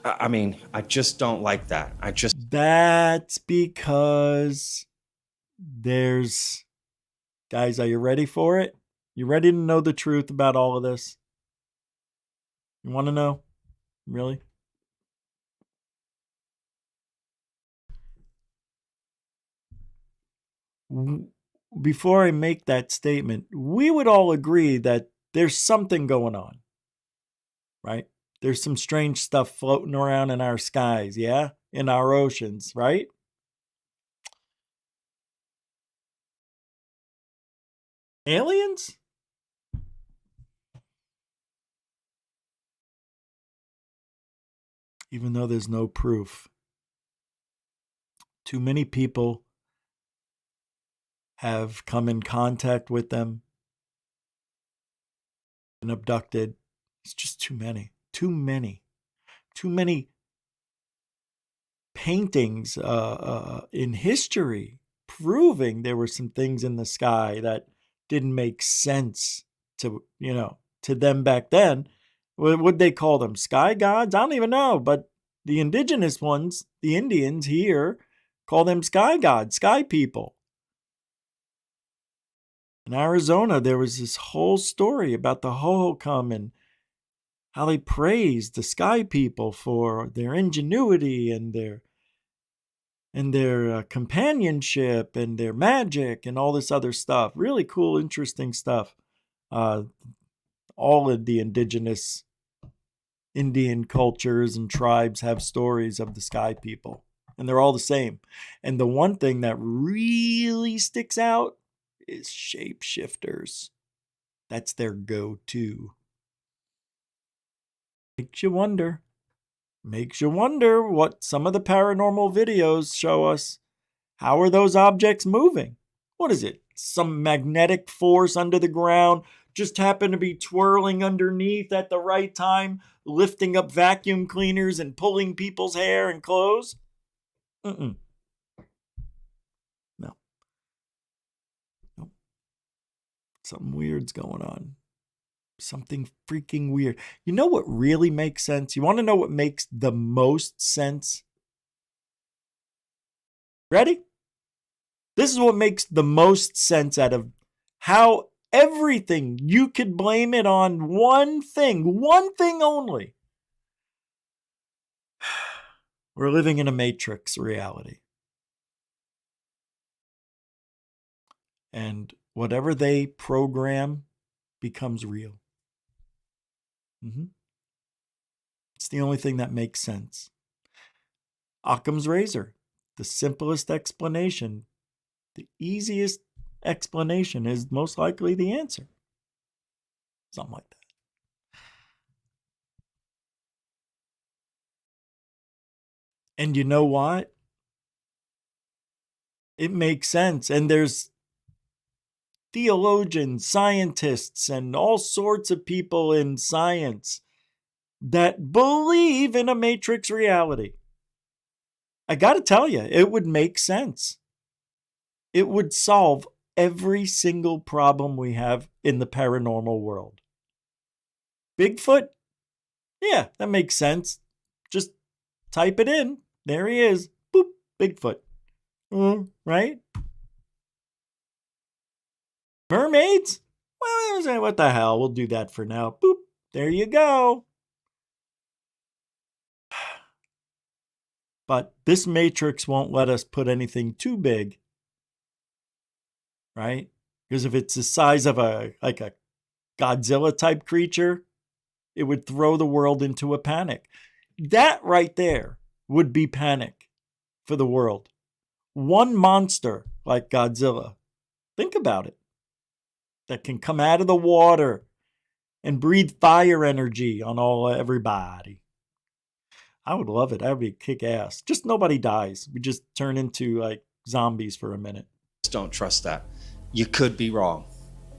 I mean, I just don't like that. That's because there's, guys, are you ready for it? You ready to know the truth about all of this? You want to know? Really? Before I make that statement, we would all agree that there's something going on, right? There's some strange stuff floating around in our skies, yeah? In our oceans, right? Aliens? Even though there's no proof. Too many people have come in contact with them and abducted. It's just too many. Too many. Too many paintings in history proving there were some things in the sky that didn't make sense to, you know, to them back then. What'd they call them? Sky gods? I don't even know. But the indigenous ones, the Indians here, call them sky gods, sky people. In Arizona, there was this whole story about the Hohokam and how they praised the sky people for their ingenuity and their companionship and their magic and all this other stuff. Really cool, interesting stuff. All of the indigenous Indian cultures and tribes have stories of the sky people, and they're all the same. And the one thing that really sticks out is shapeshifters. That's their go-to. Makes you wonder. Makes you wonder what some of the paranormal videos show us. How are those objects moving? What is it? Some magnetic force under the ground just happen to be twirling underneath at the right time, lifting up vacuum cleaners and pulling people's hair and clothes? No. Nope. Something weird's going on. Something freaking weird. You know what really makes sense? You want to know what makes the most sense? Ready? This is what makes the most sense out of how everything, you could blame it on one thing only. We're living in a matrix reality. And whatever they program becomes real. It's the only thing that makes sense. Occam's razor, the simplest explanation, the easiest explanation is most likely the answer. Something like that. And you know what? It makes sense. And there's theologians, scientists, and all sorts of people in science that believe in a matrix reality. I got to tell you, it would make sense. It would solve every single problem we have in the paranormal world. Bigfoot? Yeah, that makes sense. Just type it in. There he is. Boop, Bigfoot. Right? Mermaids? Well, what the hell? We'll do that for now. Boop. There you go. But this matrix won't let us put anything too big. Right? Because if it's the size of a Godzilla type creature, it would throw the world into a panic. That right there would be panic for the world. One monster like Godzilla, think about it, that can come out of the water and breathe fire energy on everybody. I would love it. That would be kick ass. Just nobody dies. We just turn into like zombies for a minute. don't trust that. You could be wrong.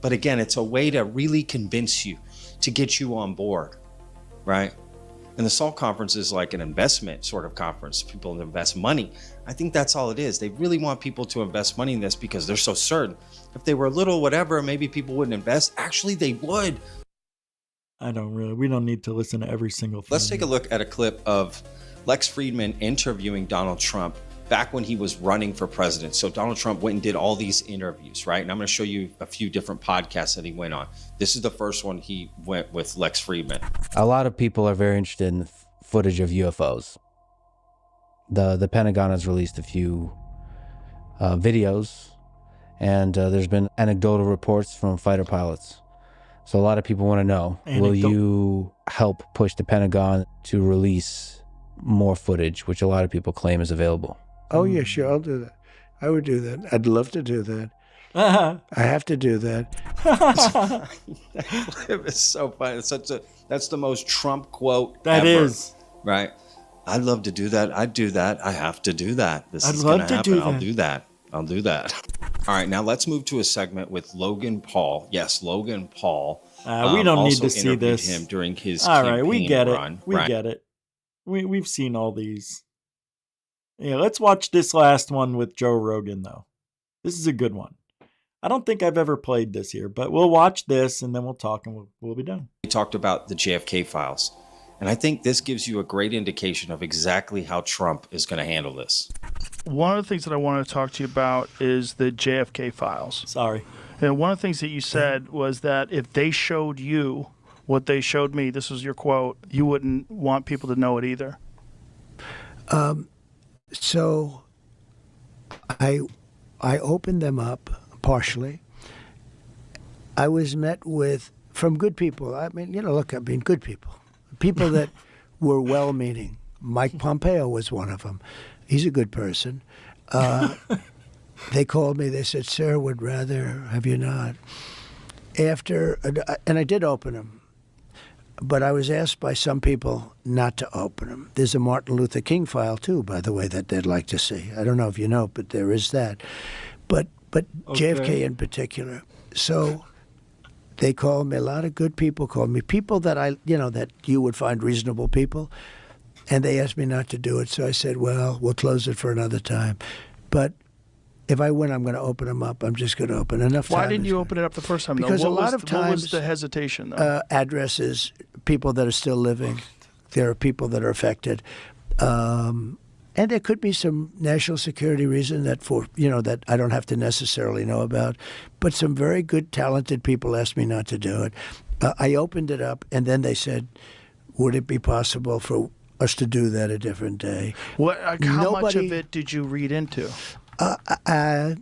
But again, it's a way to really convince you, to get you on board, right? And the SALT conference is like an investment sort of conference. People invest money. I think that's all it is. They really want people to invest money in this because they're so certain. If they were a little whatever, maybe people wouldn't invest. Actually, they would. We don't need to listen to every single thing. Let's take a look at a clip of Lex Friedman interviewing Donald Trump back when he was running for president. So Donald Trump went and did all these interviews, right? And I'm going to show you a few different podcasts that he went on. This is the first one he went with Lex Friedman. A lot of people are very interested in footage of UFOs. The Pentagon has released a few videos, and there's been anecdotal reports from fighter pilots. So a lot of people want to know, will you help push the Pentagon to release more footage, which a lot of people claim is available? Oh, yeah, sure, I'll do that. I would do that. I'd love to do that. I have to do that. That clip is so funny. That's the most Trump quote That ever, is. right? I'd love to do that. I'd do that. I have to do that. This I'd is love going to to happen. do I'll that. do that. I'll do that. All right, now let's move to a segment with Logan Paul. Yes, Logan Paul. We don't need also to see interviewed this. him during his All campaign right, we get run. it. We get it. We've seen all these. Yeah, let's watch this last one with Joe Rogan, though. This is a good one. I don't think I've ever played this here, but we'll watch this and then we'll talk and we'll be done. He talked about the JFK files. And I think this gives you a great indication of exactly how Trump is going to handle this. One of the things that I want to talk to you about is the JFK files. Sorry. And one of the things that you said was that if they showed you what they showed me, this was your quote, you wouldn't want people to know it either. So I opened them up partially. I was met with, from good people. I mean, good people. People that were well-meaning. Mike Pompeo was one of them. He's a good person. They called me. They said, "Sir, would rather have you not." And I did open them. But I was asked by some people not to open them. There's a Martin Luther King file, too, by the way, that they'd like to see. I don't know if you know, but there is that. But JFK in particular. So they called me, a lot of good people called me, people that that you would find reasonable people. And they asked me not to do it. So I said, well, we'll close it for another time. But if I win, I'm going to open them up. I'm just going to open enough time. Why didn't you open it up the first time, though? Because a lot of what times, was the hesitation, though? Addresses, people that are still living. There are people that are affected. And there could be some national security reason that I don't have to necessarily know about. But some very good, talented people asked me not to do it. I opened it up, and then they said, would it be possible for us to do that a different day? How much of it did you read into? I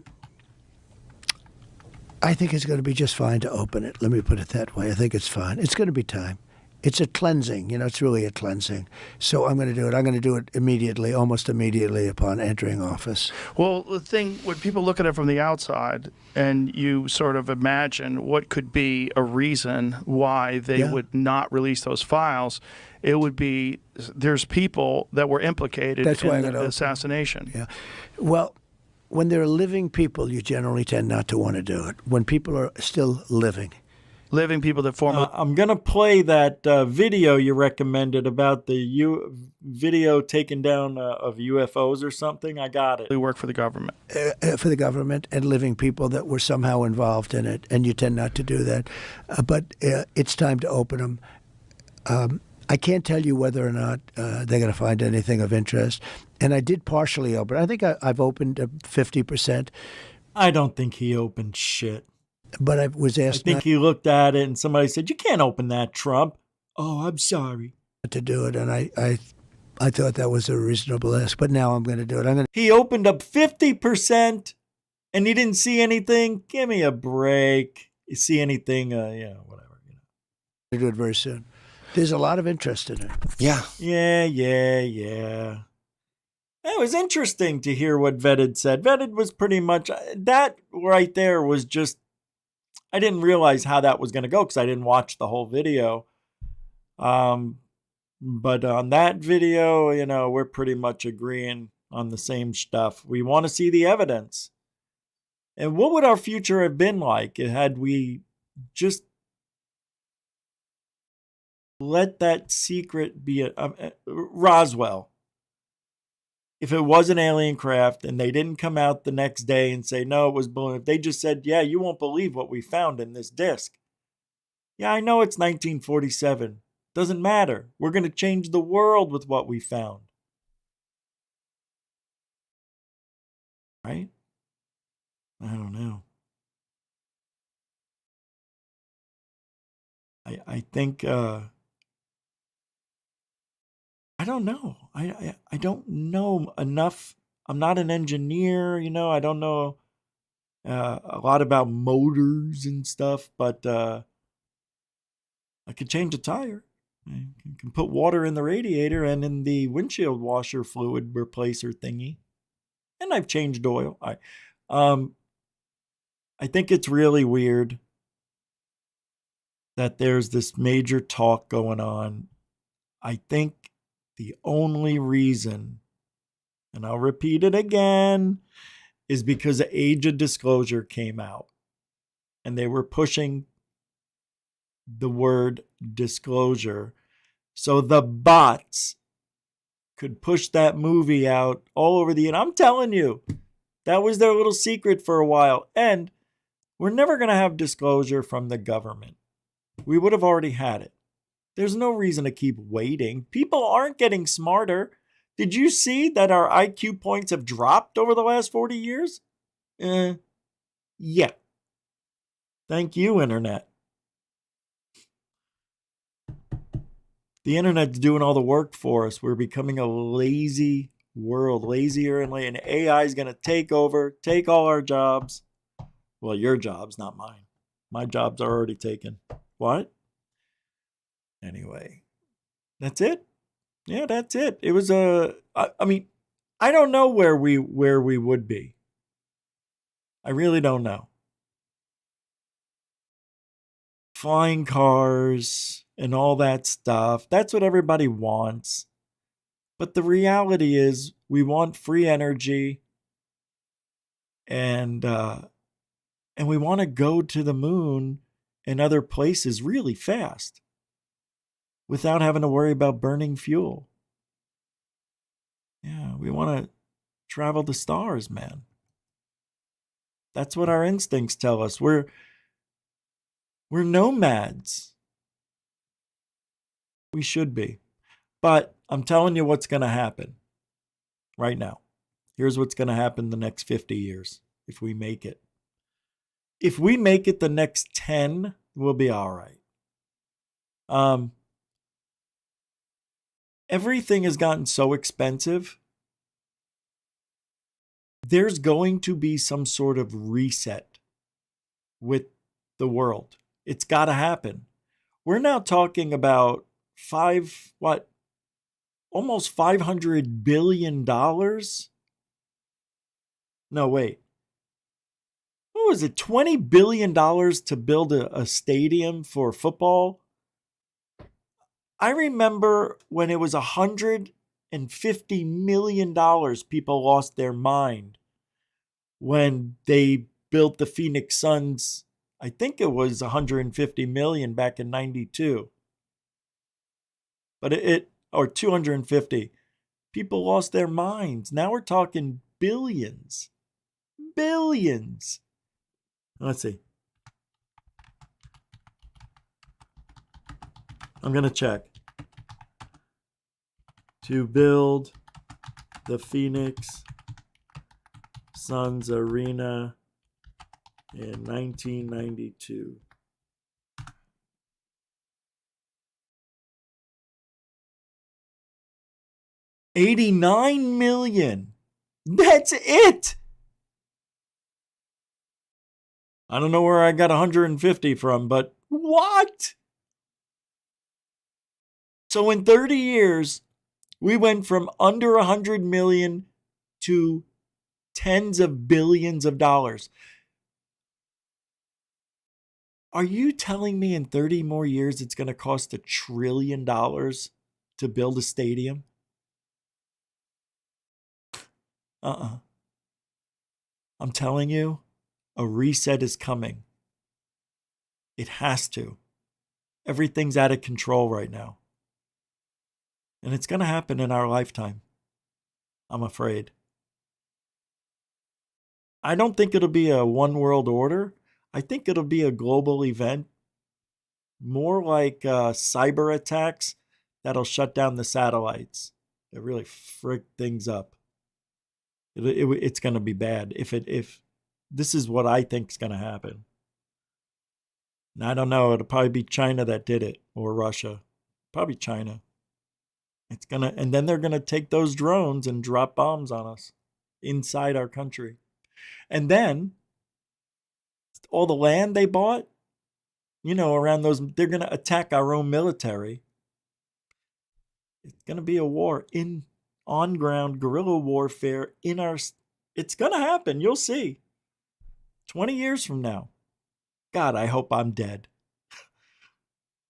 think it's going to be just fine to open it. Let me put it that way. I think it's fine. It's going to be time. It's a cleansing. It's really a cleansing. So I'm going to do it. I'm going to do it immediately, almost immediately upon entering office. Well, the thing, when people look at it from the outside and you sort of imagine what could be a reason why they would not release those files, it would be there's people that were implicated in the assassination. Yeah. Well, when there are living people, you generally tend not to want to do it. When people are still living. Living people that form I'm going to play that video you recommended about the video taken down of UFOs or something. I got it. We work for the government. For the government and living people that were somehow involved in it, and you tend not to do that. But it's time to open them. I can't tell you whether or not they're going to find anything of interest. And I did partially open. I think I've opened 50%. I don't think he opened shit. But I was asked. I think he looked at it and somebody said, "You can't open that, Trump." Oh, I'm sorry. To do it, and I thought that was a reasonable ask. But now I'm going to do it. He opened up 50%, and he didn't see anything. Give me a break. You see anything? Whatever. To do it very soon. There's a lot of interest in it. Yeah. Yeah. It was interesting to hear what Vetted said. Vetted was pretty much, that right there was just, I didn't realize how that was going to go because I didn't watch the whole video. But on that video, we're pretty much agreeing on the same stuff. We want to see the evidence. And what would our future have been like had we just let that secret be Roswell? If it was an alien craft and they didn't come out the next day and say, no, it was balloon. If they just said, yeah, you won't believe what we found in this disk. Yeah, I know it's 1947. Doesn't matter. We're going to change the world with what we found. Right? I don't know. I think I don't know. I don't know enough. I'm not an engineer, I don't know a lot about motors and stuff, but I could change a tire. I can put water in the radiator and in the windshield washer fluid replacer thingy. And I've changed oil. I think it's really weird that there's this major talk going on. I think the only reason, and I'll repeat it again, is because the age of disclosure came out. And they were pushing the word disclosure. So the bots could push that movie out all over the... And I'm telling you, that was their little secret for a while. And we're never going to have disclosure from the government. We would have already had it. There's no reason to keep waiting. People aren't getting smarter. Did you see that our IQ points have dropped over the last 40 years? Yeah. Thank you, Internet. The Internet's doing all the work for us. We're becoming a lazy world, lazier and lazier. And AI is going to take over, take all our jobs. Well, your jobs, not mine. My jobs are already taken. What? Anyway, that's it. Yeah, that's it. It was I mean, I don't know where we would be. I really don't know. Flying cars and all that stuff. That's what everybody wants. But the reality is we want free energy and we want to go to the moon and other places really fast without having to worry about burning fuel. Yeah, we want to travel the stars, man. That's what our instincts tell us. We're nomads. We should be. But I'm telling you what's going to happen right now. Here's what's going to happen the next 50 years if we make it. If we make it the next 10, we'll be all right. Everything has gotten so expensive. There's going to be some sort of reset with the world. It's got to happen. We're now talking about almost $500 billion? No, wait. What was it? $20 billion to build a stadium for football? I remember when it was $150 million, people lost their mind when they built the Phoenix Suns. I think it was $150 million back in 92. But or 250. People lost their minds. Now we're talking billions. Billions. Let's see. I'm going to check. To build the Phoenix Suns Arena in 1992. $89 million. That's it. I don't know where I got 150 from, but what? So in 30 years, we went from under 100 million to tens of billions of dollars. Are you telling me in 30 more years it's going to cost $1 trillion to build a stadium? I'm telling you, A reset is coming. It has to. Everything's out of control right now. And it's going to happen in our lifetime, I'm afraid. I don't think it'll be a one world order. I think it'll be a global event, more like cyber attacks that'll shut down the satellites. It really frick things up. It's going to be bad if this is what I think is going to happen. And I don't know. It'll probably be China that did it, or Russia. Probably China. And then they're gonna take those drones and drop bombs on us inside our country. And then all the land they bought, around those, they're gonna attack our own military. It's gonna be a war on ground guerrilla warfare it's gonna happen. You'll see. 20 years from now. God, I hope I'm dead.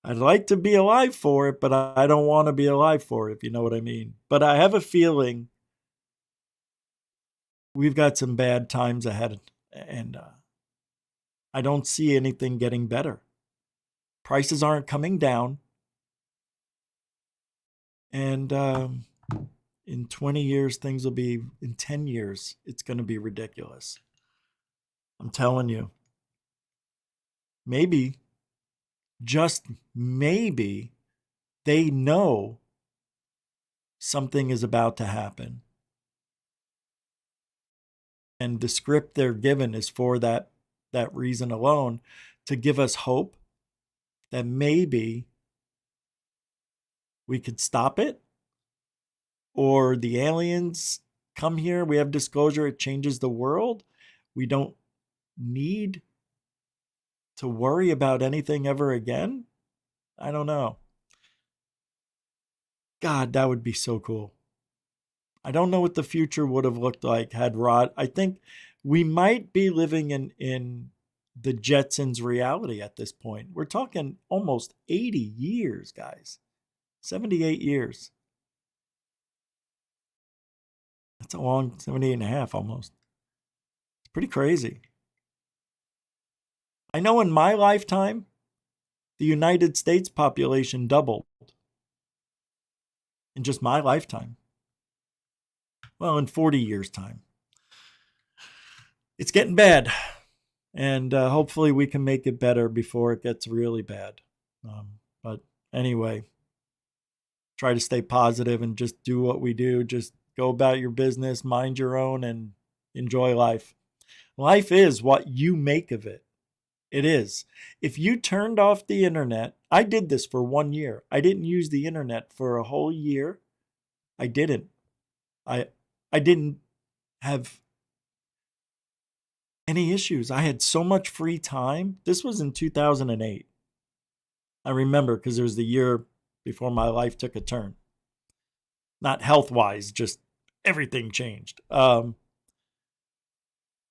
I'd like to be alive for it, but I don't want to be alive for it, if you know what I mean. But I have a feeling we've got some bad times ahead, and I don't see anything getting better. Prices aren't coming down. And in 20 years, in 10 years, it's going to be ridiculous. I'm telling you. Maybe, just maybe, they know something is about to happen. And the script they're given is for that reason alone, to give us hope that maybe we could stop it, or the aliens come here, we have disclosure, it changes the world. We don't need to worry about anything ever again? I don't know. God, that would be so cool. I don't know what the future would have looked like had Rod. I think we might be living in the Jetsons reality at this point. We're talking almost 80 years, guys. 78 years. That's a long 78 and a half almost. It's pretty crazy. I know in my lifetime, the United States population doubled. In just my lifetime. Well, in 40 years' time. It's getting bad. And hopefully we can make it better before it gets really bad. But anyway, try to stay positive and just do what we do. Just go about your business, mind your own, and enjoy life. Life is what you make of it. It is. If you turned off the internet, I did this for 1 year. I didn't use the internet for a whole year. I didn't. I didn't have any issues. I had so much free time. This was in 2008. I remember because it was the year before my life took a turn. Not health-wise, just everything changed. Yeah,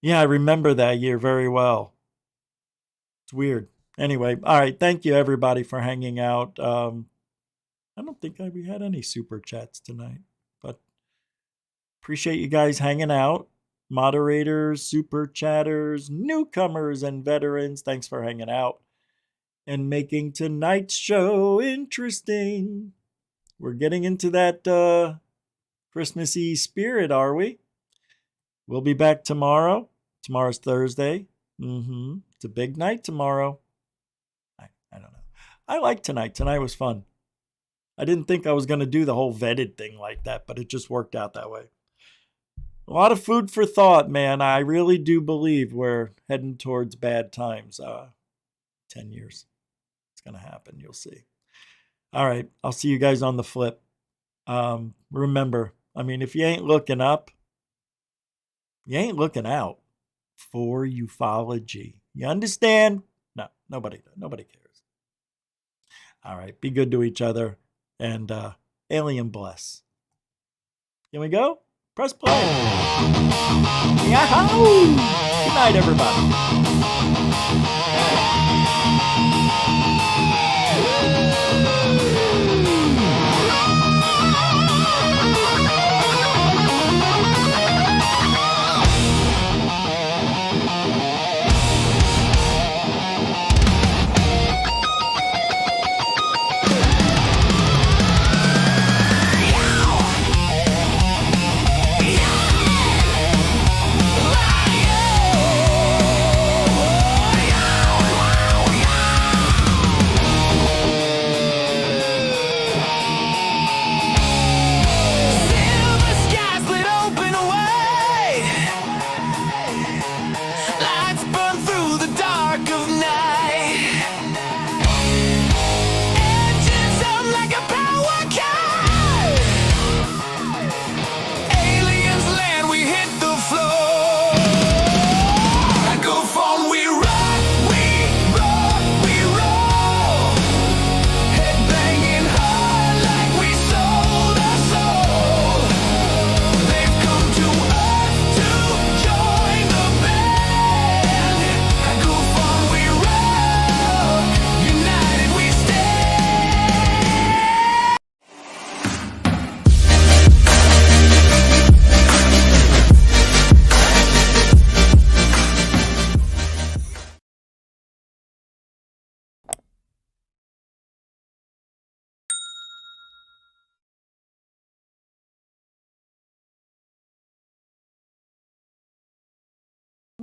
I remember that year very well. It's weird. Anyway, all right. Thank you, everybody, for hanging out. I don't think we had any super chats tonight, but appreciate you guys hanging out. Moderators, super chatters, newcomers, and veterans, thanks for hanging out and making tonight's show interesting. We're getting into that Christmassy spirit, are we? We'll be back tomorrow. Tomorrow's Thursday. It's a big night tomorrow. I don't know. I like tonight. Tonight was fun. I didn't think I was going to do the whole vetted thing like that, but it just worked out that way. A lot of food for thought, man. I really do believe we're heading towards bad times. 10 years. It's going to happen. You'll see. All right. I'll see you guys on the flip. Remember, if you ain't looking up, you ain't looking out for ufology. You understand? No, nobody cares. All right. Be good to each other and alien bless. Can we go? Press play. Yahoo! Good night, everybody.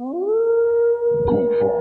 Go far.